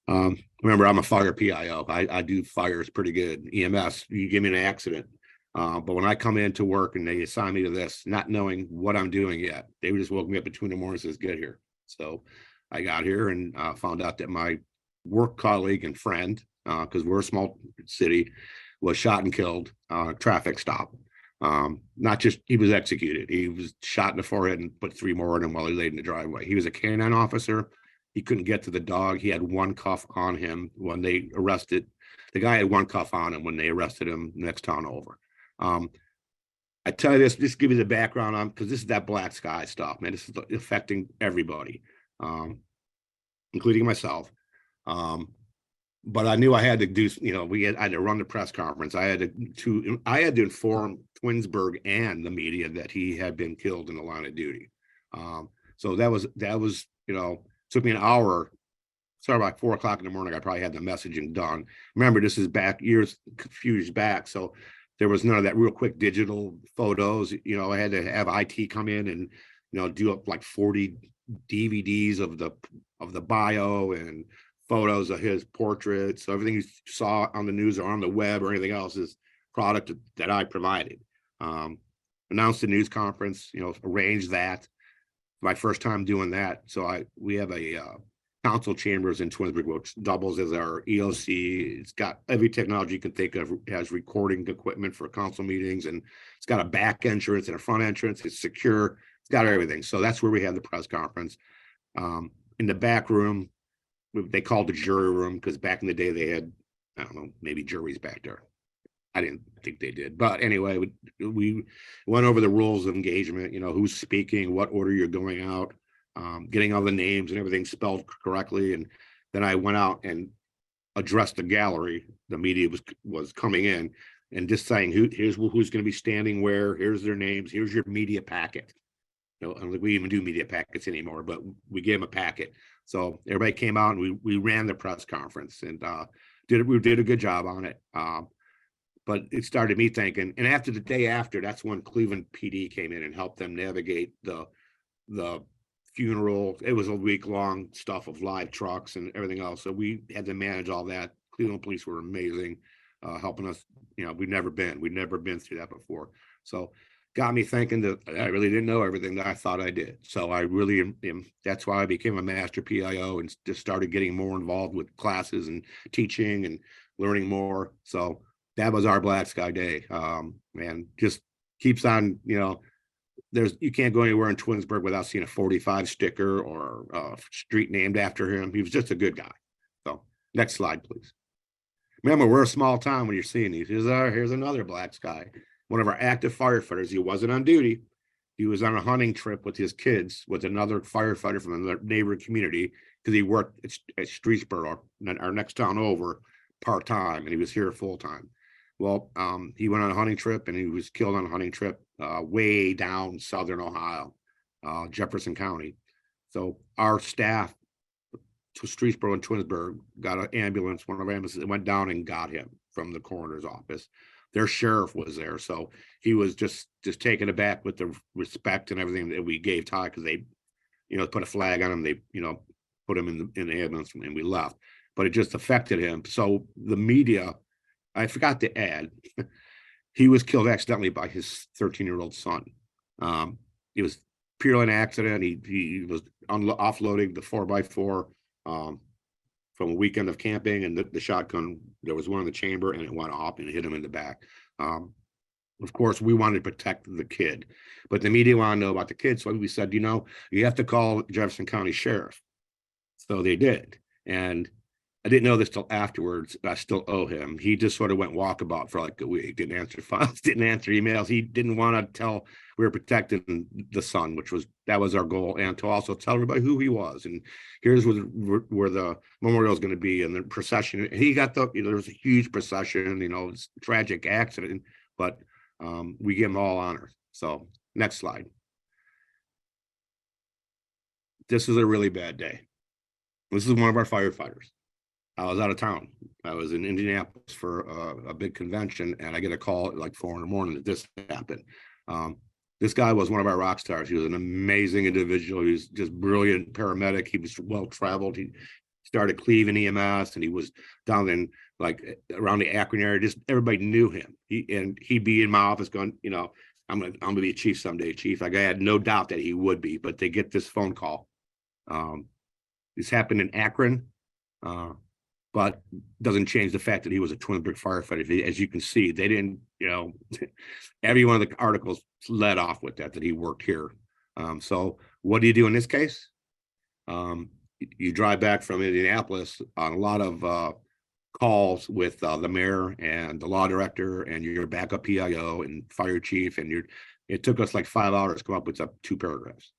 remember, I'm a fire PIO. I do fires pretty good. EMS, you give me an accident. But when I come into work and they assign me to this, not knowing what I'm doing yet, they just woke me up at 2 in the morning and says, get here. So I got here and found out that my work colleague and friend, because we're a small city, was shot and killed on a traffic stop. Not just, he was executed. He was shot in the forehead and put 3 more in him while he laid in the driveway. He was a canine officer. He couldn't get to the dog. He had 1 cuff on him when they arrested. The guy had 1 cuff on him when they arrested him next town over. I tell you this, just give you the background on, because this is that black sky stuff, man. This is affecting everybody, including myself. But I knew I had to do, you know, I had to run the press conference. I had to inform Twinsburg and the media that he had been killed in the line of duty. So that was, you know, took me an hour. Started about 4 o'clock in the morning. I probably had the messaging done. Remember, this is back few years back. So there was none of that real quick digital photos. You know, I had to have IT come in and, you know, do up like 40 DVDs of the bio and photos of his portraits. So everything you saw on the news or on the web or anything else is product that I provided. Announced the news conference, you know, arranged that. My first time doing that. So we have a council chambers in Twinsburg, which doubles as our EOC. It's got every technology you can think of. It has recording equipment for council meetings, and it's got a back entrance and a front entrance. It's secure. It's got everything. So that's where we had the press conference. In the back room, they called the jury room because back in the day they had, I don't know, maybe juries back there. I didn't think they did, but anyway, we went over the rules of engagement. You know, who's speaking, what order you're going out. Getting all the names and everything spelled correctly. And then I went out and addressed the gallery. The media was coming in and just saying, here's who's going to be standing where, here's their names, here's your media packet. You know, I don't think we even do media packets anymore, but we gave them a packet. So everybody came out and we ran the press conference and we did a good job on it. But it started me thinking, and after the day after, that's when Cleveland PD came in and helped them navigate the funeral. It was a week-long stuff of live trucks and everything else. So we had to manage all that. Cleveland police were amazing, helping us. You know, we'd never been through that before. So got me thinking that I really didn't know everything that I thought I did. So I really am. That's why I became a master PIO and just started getting more involved with classes and teaching and learning more. So that was our Black Sky Day. And just keeps on, you know, you can't go anywhere in Twinsburg without seeing a 45 sticker or a street named after him. He was just a good guy. So next slide, please. Remember, we're a small town when you're seeing these. Here's another Black Sky. One of our active firefighters. He wasn't on duty. He was on a hunting trip with his kids with another firefighter from another neighboring community because he worked at Streetsboro, our next town over, part-time, and he was here full-time. Well, he went on a hunting trip and he was killed on a hunting trip way down southern Ohio, Jefferson County. So our staff to Streetsboro and Twinsburg got an ambulance, one of our ambulances, went down and got him from the coroner's office. Their sheriff was there, so he was just taken aback with the respect and everything that we gave Ty because they, you know, put a flag on him. They, you know, put him in the ambulance and we left. But it just affected him. So the media, I forgot to add, he was killed accidentally by his 13-year-old son. It was purely an accident. He was offloading the 4x4 from a weekend of camping, and the shotgun, there was one in the chamber and it went off and it hit him in the back. Of course, we wanted to protect the kid, but the media wanted to know about the kid. So we said, you know, you have to call Jefferson County Sheriff. So they did. And I didn't know this till afterwards. I still owe him. He just sort of went walkabout for like a week, didn't answer phones, didn't answer emails. He didn't want to tell we were protecting the son, that was our goal, and to also tell everybody who he was. And here's where the memorial is going to be, and the procession. He got there was a huge procession, it's a tragic accident, but we give him all honor. So next slide. This is a really bad day. This is one of our firefighters. I was out of town. I was in Indianapolis for a big convention, and I get a call at like 4 a.m. that this happened. This guy was one of our rock stars. He was an amazing individual. He was just brilliant paramedic. He was well traveled. He started Cleveland EMS, and he was down in like around the Akron area. Just everybody knew him. He'd be in my office going, I'm gonna be a chief someday, chief. Like I had no doubt that he would be, but they get this phone call. This happened in Akron. But doesn't change the fact that he was a Twinsburg firefighter. As you can see, they didn't, every one of the articles led off with that he worked here. So what do you do in this case? You drive back from Indianapolis on a lot of calls with the mayor and the law director and your backup PIO and fire chief, and it took us like 5 hours to come up with 2 paragraphs.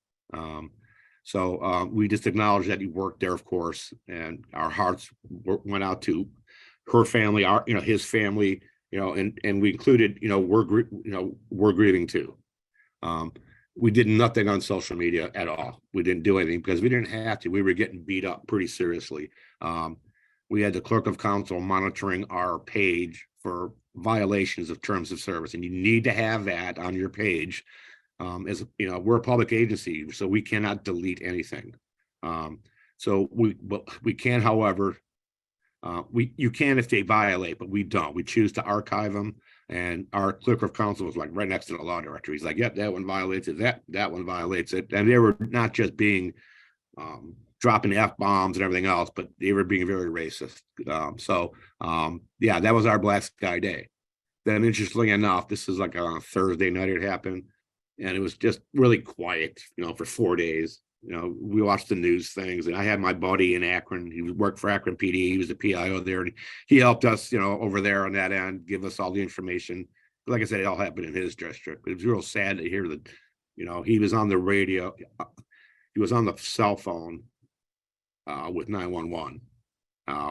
So we just acknowledge that he worked there, of course, and our hearts went out to her family, his family, and we included, we're grieving too. We did nothing on social media at all. We didn't do anything because we didn't have to. We were getting beat up pretty seriously. We had the clerk of council monitoring our page for violations of terms of service, and you need to have that on your page. As we're a public agency, so we cannot delete anything. So we can, however, you can if they violate, but we don't. We choose to archive them, and our clerk of council was like right next to the law director. He's like, "Yep, that one violates it. That one violates it." And they were not just being dropping F-bombs and everything else, but they were being very racist. Yeah, that was our Black Sky Day. Then, interestingly enough, this is like on a Thursday night it happened. And it was just really quiet, for 4 days. We watched the news things, and I had my buddy in Akron. He worked for Akron PD. He was the PIO there, and he helped us, over there on that end, give us all the information. Like I said, it all happened in his district. It was real sad to hear that, he was on the radio. He was on the cell phone with 911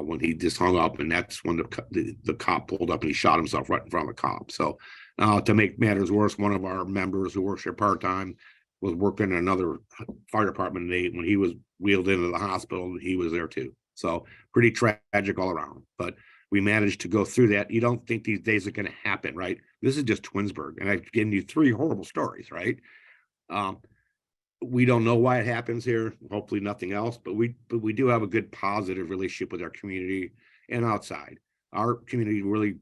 when he just hung up, and that's when the cop pulled up and he shot himself right in front of the cop. So to make matters worse, one of our members who works here part-time was working in another fire department, and when he was wheeled into the hospital, he was there too. So pretty tragic all around, but we managed to go through that. You don't think these days are going to happen, right? This is just Twinsburg, and I've given you 3 horrible stories, right? We don't know why it happens here. Hopefully nothing else, but we do have a good positive relationship with our community and outside. Our community really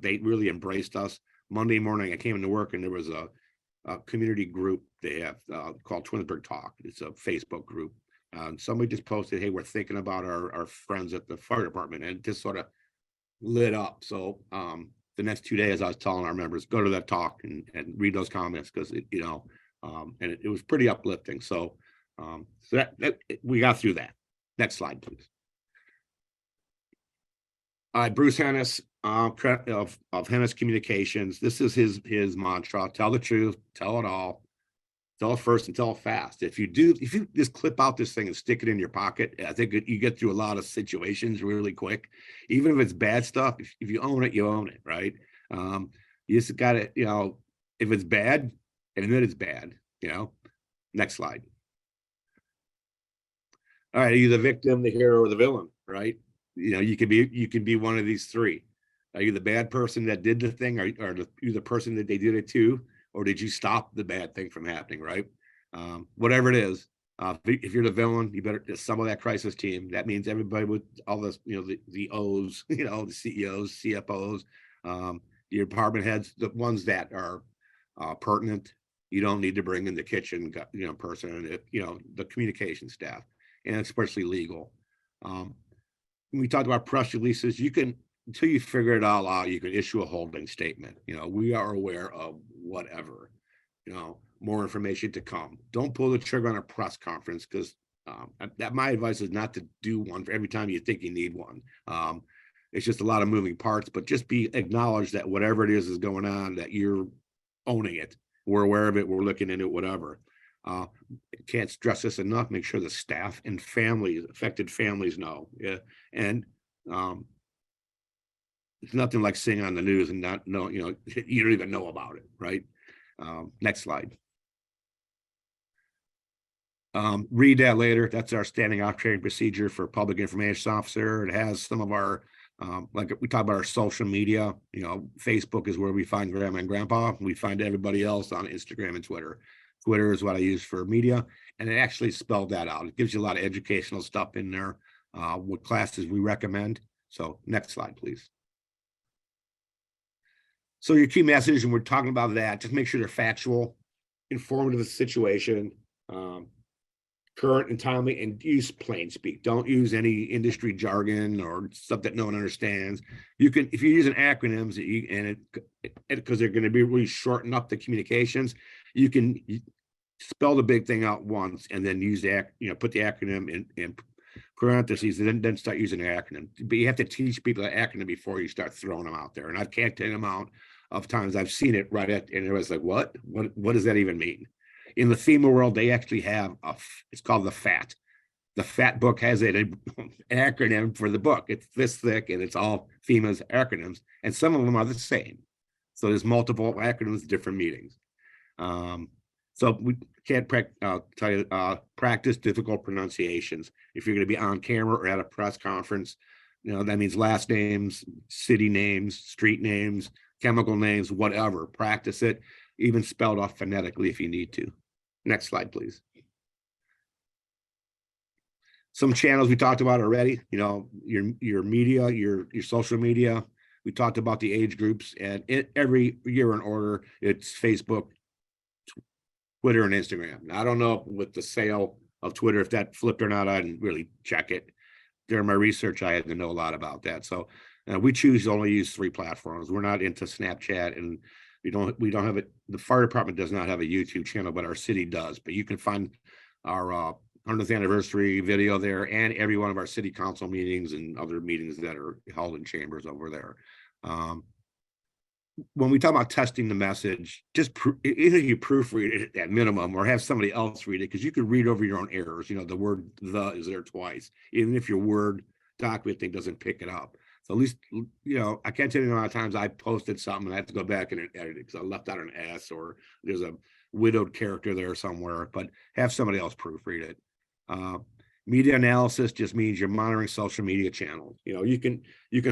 they really embraced us. Monday morning, I came into work, and there was a community group they have called Twinsburg Talk. It's a Facebook group. Somebody just posted, "Hey, we're thinking about our friends at the fire department," and it just sort of lit up. So the next 2 days, I was telling our members, go to that talk and read those comments, because and it was pretty uplifting. So we got through that. Next slide, please. Bruce Hennis of Hennis Communications. This is his mantra: tell the truth, tell it all, tell it first, and tell it fast. If you just clip out this thing and stick it in your pocket, I think you get through a lot of situations really quick. Even if it's bad stuff, if you own it, you own it, right? You just got to, if it's bad, admit it's bad. Next slide. All right, are you the victim, the hero, or the villain, right? You can be one of these 3. Are you the bad person that did the thing, or you the person that they did it to, or did you stop the bad thing from happening, right? Whatever it is, if you're the villain, you better assemble that crisis team. That means everybody with all this, the O's, the CEOs, CFOs, your department heads, the ones that are pertinent. You don't need to bring in the kitchen, person, the communication staff, and especially legal. When we talked about press releases, you can, until you figure it all out, you can issue a holding statement. We are aware of whatever, more information to come. Don't pull the trigger on a press conference, because That my advice is not to do one for every time you think you need one. It's just a lot of moving parts, but just be acknowledged that whatever it is going on, that you're owning it. We're aware of it. We're looking into it, whatever. Can't stress this enough. Make sure the staff and families, affected families know. Yeah. And it's nothing like seeing on the news and not know, you don't even know about it, right? Next slide. Read that later. That's our standing operating procedure for public information officer. It has some of our, like we talk about our social media, Facebook is where we find grandma and grandpa. We find everybody else on Instagram and Twitter. Twitter is what I use for media, and it actually spelled that out. It gives you a lot of educational stuff in there, what classes we recommend. So next slide, please. So your key message, and we're talking about that, just make sure they're factual, informative of the situation, current and timely, and use plain speak. Don't use any industry jargon or stuff that no one understands. You can, if you're using acronyms, because they're going to be really shorten up the communications, you can spell the big thing out once and then use the put the acronym in parentheses, and then start using the acronym. But you have to teach people the acronym before you start throwing them out there. And I can't tell you the amount of times I've seen it and it was like, what does that even mean? In the FEMA world, they actually have it's called the FAT. The FAT book has an acronym for the book. It's this thick and it's all FEMA's acronyms, and some of them are the same. So there's multiple acronyms, different meetings. So we can't tell you, practice difficult pronunciations. If you're going to be on camera or at a press conference, that means last names, city names, street names, chemical names, whatever. Practice it, even spelled off phonetically if you need to. Next slide, please. Some channels we talked about already, your media, your social media. We talked about the age groups, and every year in order, it's Facebook, Twitter, and Instagram. Now, I don't know with the sale of Twitter if that flipped or not. I didn't really check it. During my research, I had to know a lot about that. So we choose to only use 3 platforms. We're not into Snapchat, and we don't have it. The fire department does not have a YouTube channel, but our city does. But you can find our 100th anniversary video there, and every one of our city council meetings and other meetings that are held in chambers over there. When we talk about testing the message, just either you proofread it at minimum or have somebody else read it, because you could read over your own errors. The word "the" is there twice, even if your Word document thing doesn't pick it up. So at least, I can't tell you the amount of times I posted something and I have to go back and edit it because I left out an S or there's a widowed character there somewhere, but have somebody else proofread it. Media analysis just means you're monitoring social media channels. You can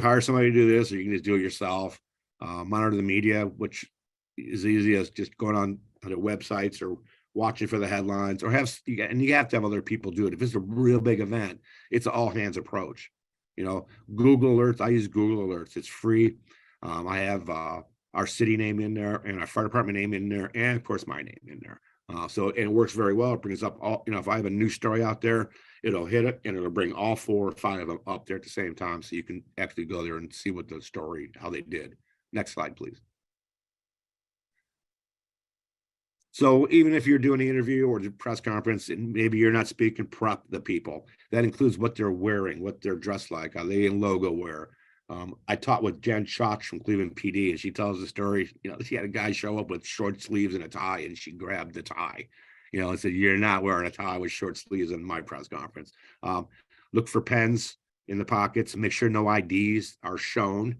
hire somebody to do this, or you can just do it yourself. Monitor the media, which is easy as just going on their websites or watching for the headlines, or you have to have other people do it. If it's a real big event, it's an all hands approach. Google Alerts. I use Google Alerts. It's free. I have our city name in there and our fire department name in there, and of course my name in there. So it works very well. It brings up all, if I have a new story out there, it'll hit it and it'll bring all 4 or 5 of them up there at the same time. So you can actually go there and see what the story, how they did. Next slide, please. So even if you're doing an interview or the press conference, and maybe you're not speaking prep the people, that includes what they're wearing, what they're dressed like. Are they in logo wear? I taught with Jen Schoch from Cleveland PD, and she tells the story. She had a guy show up with short sleeves and a tie, and she grabbed the tie. And said, "You're not wearing a tie with short sleeves in my press conference." Look for pens in the pockets. Make sure no IDs are shown.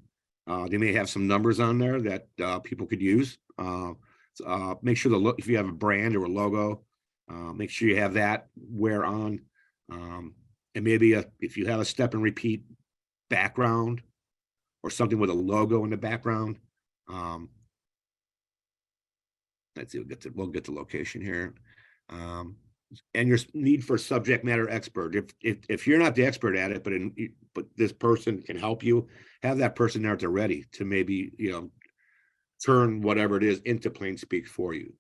They may have some numbers on there that people could use. Make sure if you have a brand or a logo, make sure you have that wear on. And maybe if you have a step and repeat background or something with a logo in the background. Let's see, we'll get the location here. And your need for subject matter expert. If you're not the expert at it, but this person can help you, have that person there at the ready to maybe turn whatever it is into plain speak for you.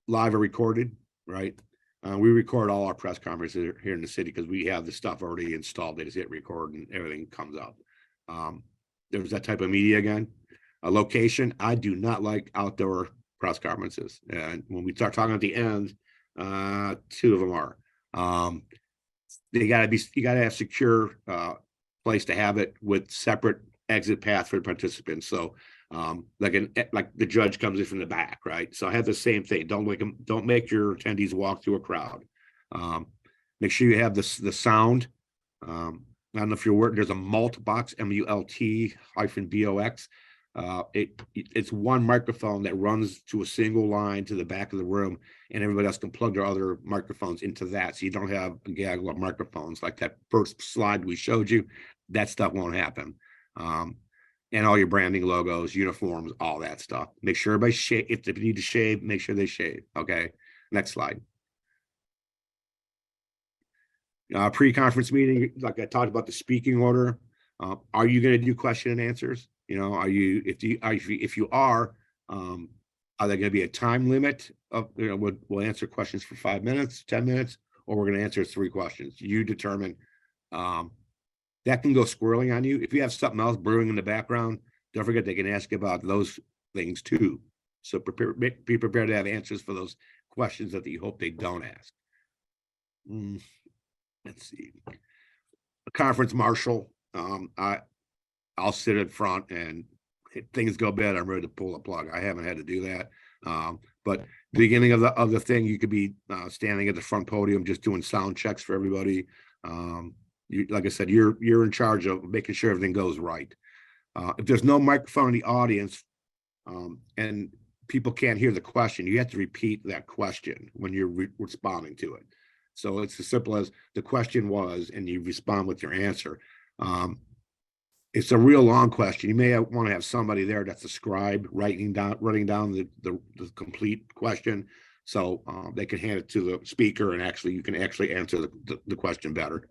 Live or recorded, right? We record all our press conferences here in the city because we have the stuff already installed. They just hit record and everything comes up. There's that type of media again. A location. I do not like outdoor press conferences. And when we start talking at the end, 2 of them are. You gotta have secure place to have it with separate exit path for the participants. So like the judge comes in from the back, right? So I have the same thing. Don't make your attendees walk through a crowd. Make sure you have the sound. I don't know if you're working, there's a mult box, MULT-BOX. It's one microphone that runs to a single line to the back of the room, and everybody else can plug their other microphones into that. So you don't have a gaggle of microphones like that first slide we showed you. That stuff won't happen. And all your branding, logos, uniforms, all that stuff. Make sure everybody shave. If they need to shave, make sure they shave. Okay. Next slide. Pre-conference meeting, like I talked about the speaking order. Are you going to do question and answers? You know, if you are there going to be a time limit of, we'll answer questions for 5 minutes, 10 minutes, or we're going to answer 3 questions. You determine. That can go squirreling on you. If you have something else brewing in the background, don't forget they can ask about those things too. So be prepared to have answers for those questions that you hope they don't ask. Let's see. A conference marshal. I'll sit in front, and if things go bad, I'm ready to pull the plug. I haven't had to do that. But beginning of the thing, you could be standing at the front podium just doing sound checks for everybody. Like I said, you're in charge of making sure everything goes right. If there's no microphone in the audience and people can't hear the question, you have to repeat that question when you're responding to it. So it's as simple as the question was, and you respond with your answer. It's a real long question. You may want to have somebody there that's a scribe writing down the complete question, so they can hand it to the speaker, and you can actually answer the question better.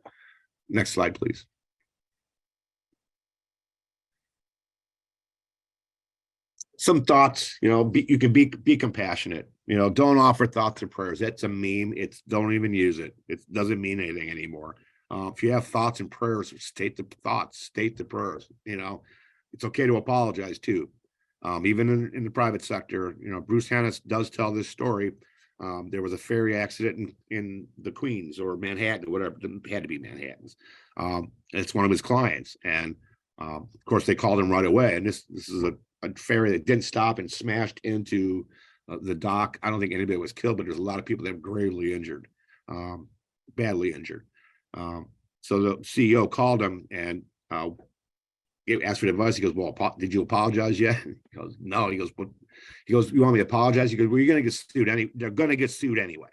Next slide, please. Some thoughts, you can be compassionate. Don't offer thoughts or prayers. That's a meme. Don't even use it. It doesn't mean anything anymore. If you have thoughts and prayers, state the thoughts, state the prayers. It's okay to apologize too. Even in the private sector, Bruce Hannes does tell this story. There was a ferry accident in the Queens or Manhattan, whatever, it had to be Manhattan's. It's one of his clients. And of course, they called him right away. And this is a ferry that didn't stop and smashed into the dock. I don't think anybody was killed, but there's a lot of people that were gravely injured, badly injured. So the CEO called him and asked for advice. He goes, well, did you apologize yet? He goes, no. He goes, you want me to apologize? He goes, well, you're going to get sued. They're going to get sued anyway.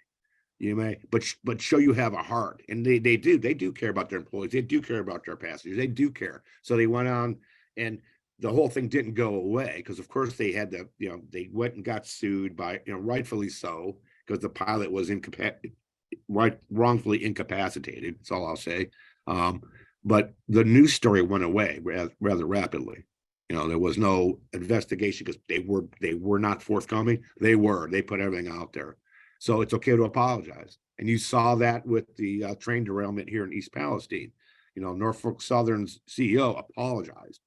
You may, but show you have a heart. And they do care about their employees. They do care about their passengers. They do care. So they went on, and the whole thing didn't go away because, of course, they had to, they went and got sued by, rightfully so, because the pilot was wrongfully incapacitated. That's all I'll say. But the news story went away rather rapidly. There was no investigation because they were not forthcoming. They put everything out there. So it's okay to apologize. And you saw that with the train derailment here in East Palestine. Norfolk Southern's CEO apologized.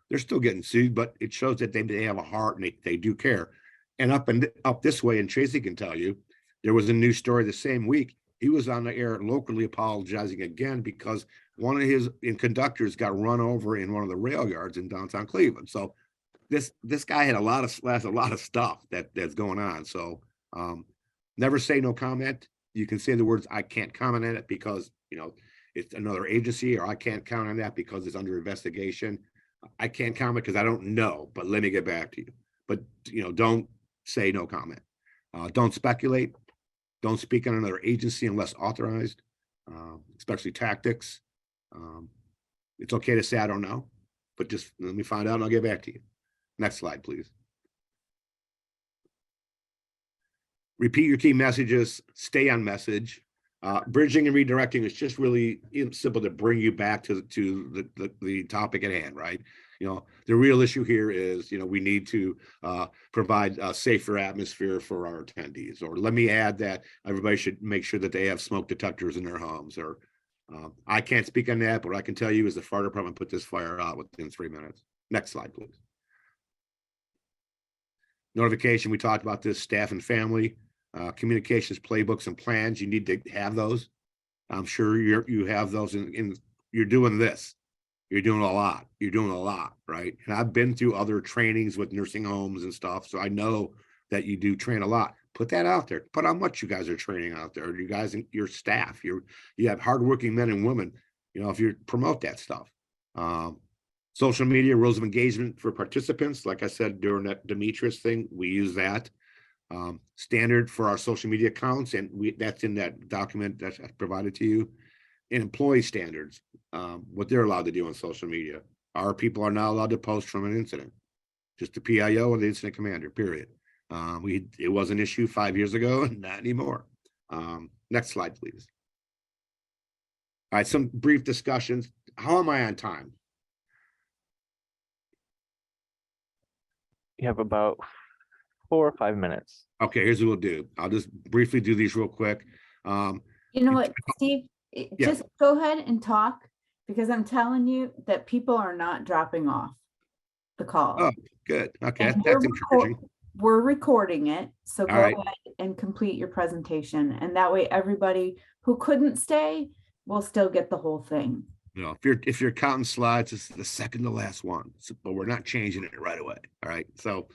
They're still getting sued, but it shows that they have a heart and they do care. And up this way, and Tracy can tell you, there was a news story the same week. He was on the air locally apologizing again because one of his conductors got run over in one of the rail yards in downtown Cleveland. So this guy had a lot of stuff that's going on. So never say no comment. You can say the words, I can't comment on it because it's another agency, or I can't count on that because it's under investigation. I can't comment because I don't know, but let me get back to you. But don't say no comment. Don't speculate. Don't speak on another agency unless authorized, especially tactics. It's okay to say I don't know, but just let me find out and I'll get back to you. Next slide, please. Repeat your key messages, stay on message. Bridging and redirecting is just really simple to bring you back to the topic at hand, right? The real issue here is, we need to provide a safer atmosphere for our attendees. Or let me add that everybody should make sure that they have smoke detectors in their homes. Or I can't speak on that, but what I can tell you is the fire department put this fire out within 3 minutes. Next slide, please. Notification, we talked about this, staff and family. communications playbooks and plans. You need to have those. I'm sure you have those in you're doing this. You're doing a lot. You're doing a lot, right? And I've been through other trainings with nursing homes and stuff, so I know that you do train a lot. Put that out there. Put how much you guys are training out there. You guys, your staff, you have hardworking men and women. You know, if you promote that stuff. Social media rules of engagement for participants. Like I said during that Demetrius thing, we use that standard for our social media accounts, and that's in that document that's provided to you. And employee standards, what they're allowed to do on social media. Our people are not allowed to post from an incident. Just the PIO and the incident commander, period. It was an issue 5 years ago, and not anymore. Next slide, please. All right, some brief discussions. How am I on time? You have about 4 or 5 minutes. Okay, here's what we'll do. I'll just briefly do these real quick. You know what, Steve, Yeah. just go ahead and talk, because I'm telling you that people are not dropping off the call. Oh, good. Okay, And that's encouraging. we're recording it, so go All right. ahead and complete your presentation, and that way everybody who couldn't stay will still get the whole thing. You know, if you're counting slides, it's the second to last one, but we're not changing it right away. All right. So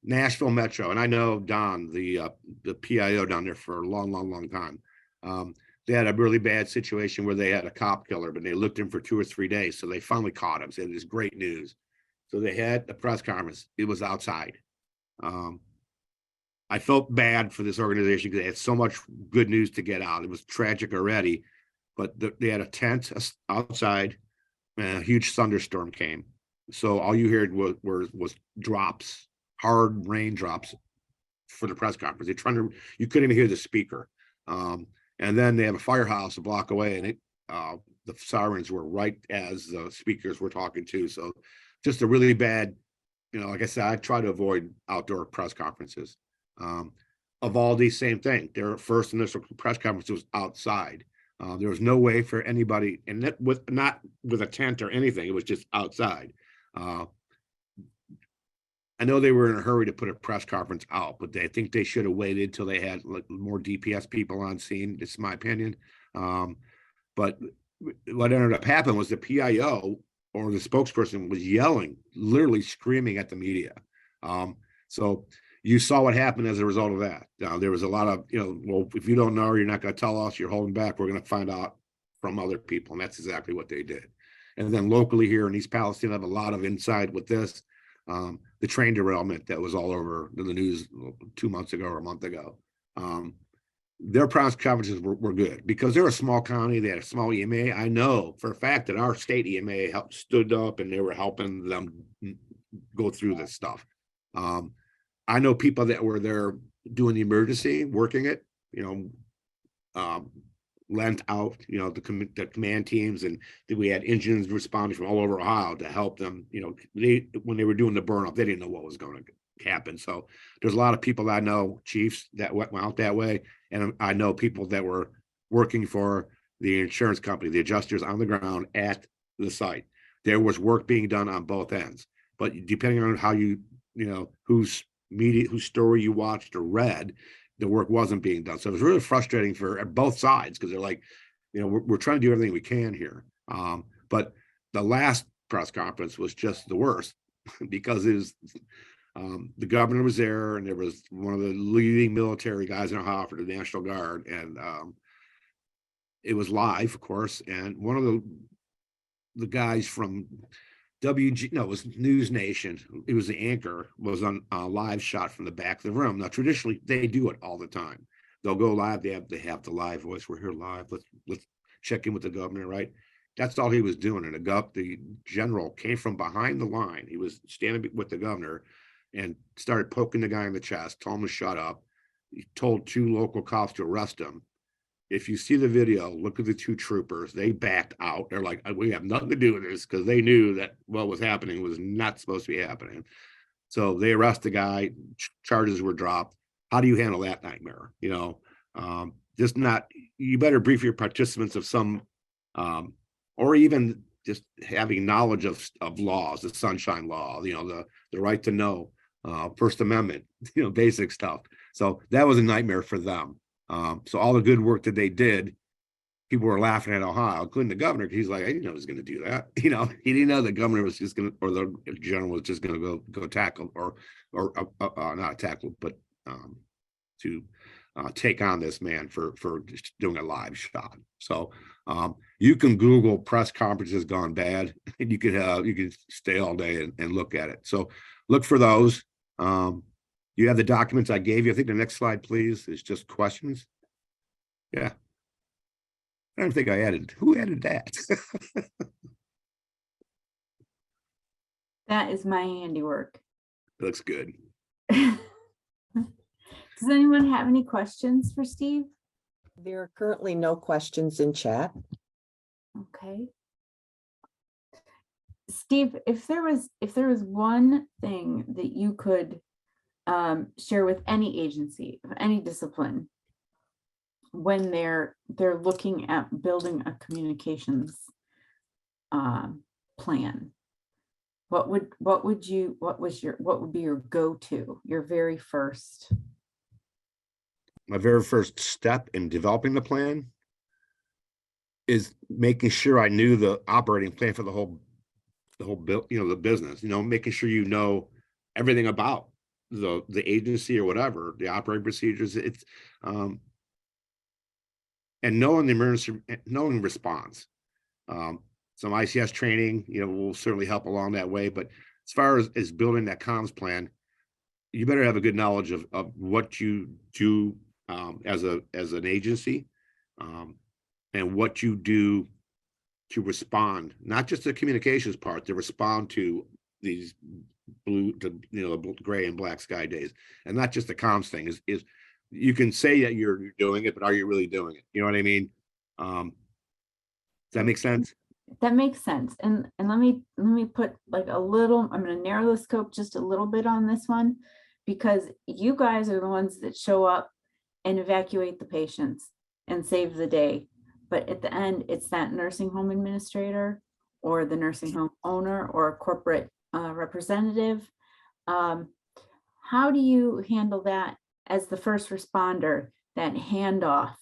Nashville Metro, and I know Don, the PIO down there for a long time. They had a really bad situation where they had a cop killer, but they looked him for 2 or 3 days. So they finally caught him. So it was great news. So they had a press conference. It was outside. I felt bad for this organization because they had so much good news to get out. It was tragic already, but they had a tent outside, and a huge thunderstorm came. So all you heard was drops, hard raindrops for the press conference. You couldn't even hear the speaker. And then they have a firehouse a block away, and the sirens were right as the speakers were talking to. So just a really bad, like I said, I try to avoid outdoor press conferences. Of all these, same thing. Their first initial press conference was outside. There was no way for anybody, and not with a tent or anything. It was just outside. I know they were in a hurry to put a press conference out, but I think they should have waited till they had more DPS people on scene. It's my opinion. But what ended up happening was the PIO or the spokesperson was yelling, literally screaming at the media. So you saw what happened as a result of that. There was a lot of, well, if you don't know, you're not going to tell us, you're holding back. We're going to find out from other people. And that's exactly what they did. And then locally here in East Palestine, I have a lot of insight with this. The train derailment that was all over the news 2 months ago or a month ago. Their press conferences were good because they're a small county. They had a small EMA. I know for a fact that our state EMA stood up and they were helping them go through this stuff. I know people that were there doing the emergency, working it, lent out, the command teams, and we had engines responding from all over Ohio to help them. When they were doing the burn up, they didn't know what was going to happen. So there's a lot of people that I know, chiefs that went out that way, and I know people that were working for the insurance company, the adjusters on the ground at the site. There was work being done on both ends, but depending on how whose story you watched or read, the work wasn't being done. So it was really frustrating for both sides because they're like, we're trying to do everything we can here. But the last press conference was just the worst because it was the governor was there, and there was one of the leading military guys in Ohio for the National Guard, and it was live, of course. And one of the guys from it was News Nation. It was the anchor, was on a live shot from the back of the room. Now, traditionally, they do it all the time. They'll go live. They have the live voice. We're here live. Let's check in with the governor, right? That's all he was doing. And the general came from behind the line. He was standing with the governor and started poking the guy in the chest, told him to shut up. He told 2 local cops to arrest him. If you see the video, look at the 2 troopers. They backed out. They're like, we have nothing to do with this, because they knew that what was happening was not supposed to be happening. So they arrest the guy. Charges were dropped. How do you handle that nightmare? You better brief your participants of some, or even just having knowledge of laws, the Sunshine Law, the right to know, First Amendment, basic stuff. So that was a nightmare for them. So all the good work that they did, people were laughing at Ohio, including the governor, because he's like, I didn't know he was going to do that. He didn't know the governor was just going to, or the general was just going to go tackle, or not tackle, but to take on this man for just doing a live shot. So you can Google press conferences gone bad, and you can stay all day and look at it. So look for those. You have the documents I gave you. I think the next slide, please, is just questions. Yeah. I don't think I added. Who added that? That is my handiwork. Looks good. Does anyone have any questions for Steve? There are currently no questions in chat. Okay. Steve, if there was one thing that you could share with any agency of any discipline when they're looking at building a communications plan, what would be your go-to, your very first? My very first step in developing the plan is making sure I knew the operating plan for the whole bill, the business, making sure you know everything about the agency or whatever, the operating procedures. It's and knowing the emergency, knowing response. Some ICS training, will certainly help along that way. But as far as building that comms plan, you better have a good knowledge of what you do as an agency, and what you do to respond, not just the communications part, to respond to these the gray and black sky days, and not just the comms thing. Is you can say that you're doing it, but are you really doing it? You know what I mean? Does that make sense? That makes sense. And let me put like a little, I'm going to narrow the scope just a little bit on this one, because you guys are the ones that show up and evacuate the patients and save the day. But at the end, it's that nursing home administrator or the nursing home owner or a corporate representative. How do you handle that as the first responder, that handoff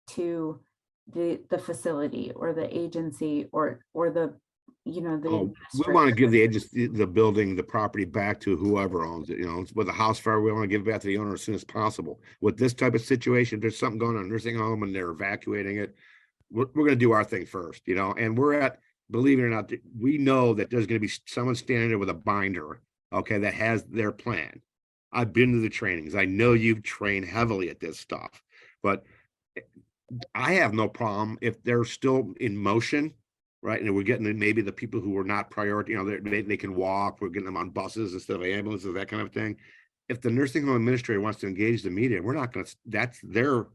to the facility or the agency or the We want to give the agency, the building, the property back to whoever owns it. With a house fire, we want to give it back to the owner as soon as possible. With this type of situation, if there's something going on in a nursing home and they're evacuating it, we're going to do our thing first, and believe it or not, we know that there's going to be someone standing there with a binder, okay, that has their plan. I've been to the trainings. I know you've trained heavily at this stuff, but I have no problem if they're still in motion, right? And we're getting maybe the people who are not priority, they can walk. We're getting them on buses instead of ambulances, that kind of thing. If the nursing home administrator wants to engage the media, we're not going to.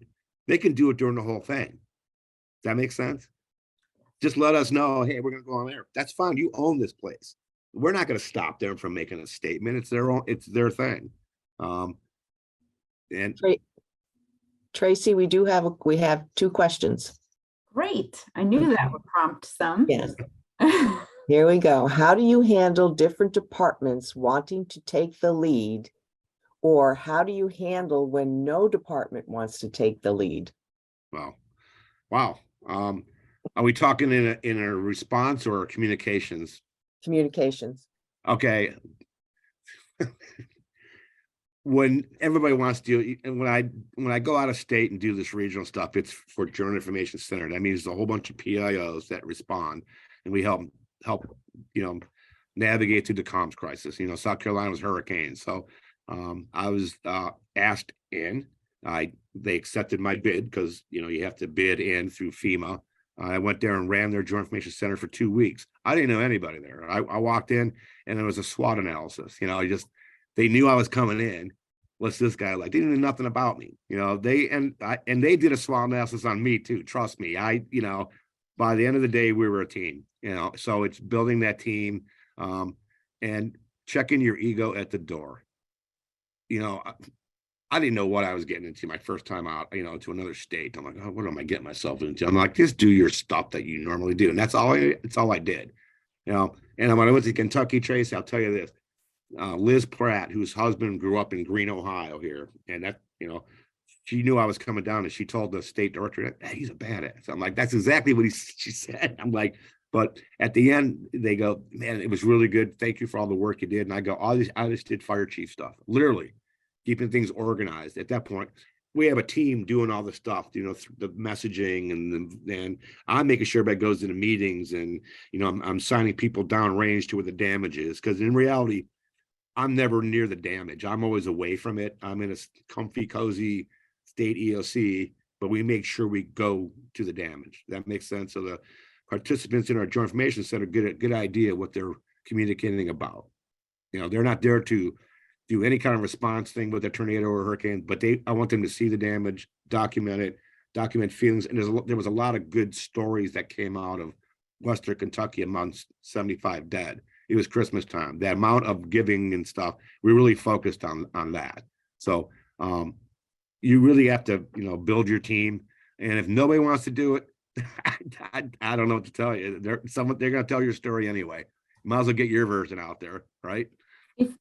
They can do it during the whole thing. Does that make sense? Just let us know. Hey, we're going to go on there. That's fine. You own this place. We're not going to stop them from making a statement. It's their thing. And Tracy, we have two questions. Great. I knew that would prompt some. Yes. Here we go. How do you handle different departments wanting to take the lead, or how do you handle when no department wants to take the lead? Well, wow. Are we talking in a response or communications? Communications. Okay. When everybody wants to, and when I go out of state and do this regional stuff, it's for Journal Information Center. That means a whole bunch of PIOs that respond, and we help navigate through the comms crisis. South Carolina was hurricane, so I was asked in. They accepted my bid because you have to bid in through FEMA. I went there and ran their Joint Information Center for 2 weeks. I didn't know anybody there. I walked in and there was a SWOT analysis. They knew I was coming in. What's this guy like? They didn't know nothing about me. They did a SWOT analysis on me too. Trust me. By the end of the day, we were a team. So it's building that team, and checking your ego at the door. I didn't know what I was getting into my first time out, to another state. I'm like, oh, what am I getting myself into? I'm like, just do your stuff that you normally do. And that's all I did, and when I went to Kentucky, Tracy, I'll tell you this, Liz Pratt, whose husband grew up in Greene, Ohio here, and you know, she knew I was coming down and she told the state director, hey, he's a badass. I'm like, that's exactly what she said. I'm like, but at the end, they go, man, it was really good. Thank you for all the work you did. And I go, I just did fire chief stuff, literally keeping things organized. At that point, we have a team doing all the stuff, you know, the messaging and I'm making sure everybody goes to the meetings and, you know, I'm signing people down range to where the damage is. Cause in reality, I'm never near the damage. I'm always away from it. I'm in a comfy, cozy state EOC, but we make sure we go to the damage. That makes sense. So the participants in our joint information center get a good idea what they're communicating about. You know, they're not there to do any kind of response thing with a tornado or a hurricane, but I want them to see the damage, document it, document feelings. And there was a lot of good stories that came out of Western Kentucky amongst 75 dead. It was Christmas time. The amount of giving and stuff, we really focused on that. So you really have to, you know, build your team. And if nobody wants to do it, I don't know what to tell you. They're going to tell your story anyway. Might as well get your version out there, right?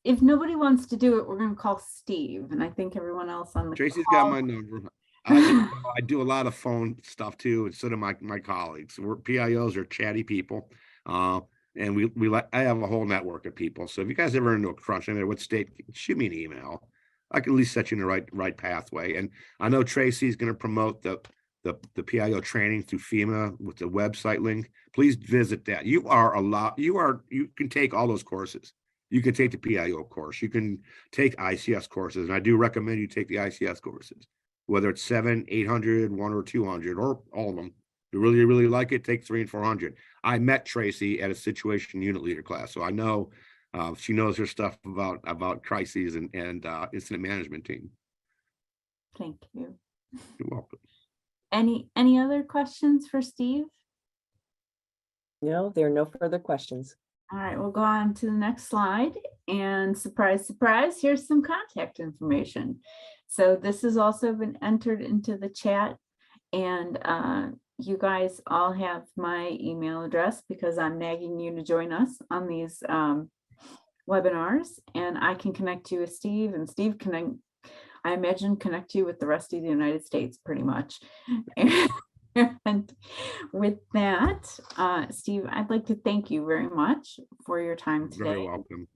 If nobody wants to do it, we're going to call Steve, and I think everyone else on the Tracy's call. got my number. I do a lot of phone stuff too, and so do my colleagues. We're PIOs are chatty people. And we like, I have a whole network of people. So if you guys ever into a crunch, no matter what state, shoot me an email. I can at least set you in the right pathway. And I know Tracy's going to promote the PIO training through FEMA with the website link. Please visit that. You can take all those courses. You can take the PIO course. You can take ICS courses. And I do recommend you take the ICS courses, whether it's 700, 800, 1 or 200, or all of them. If you really, really like it, take 300 and 400. I met Tracy at a situation unit leader class. So I know she knows her stuff about crises and incident management team. Thank you. You're welcome. Any other questions for Steve? No, there are no further questions. All right, we'll go on to the next slide. And surprise, surprise, here's some contact information. So this has also been entered into the chat, and you guys all have my email address because I'm nagging you to join us on these webinars, and I can connect you with Steve, and Steve can, I imagine, connect you with the rest of the United States pretty much. And with that, Steve, I'd like to thank you very much for your time today. Very welcome.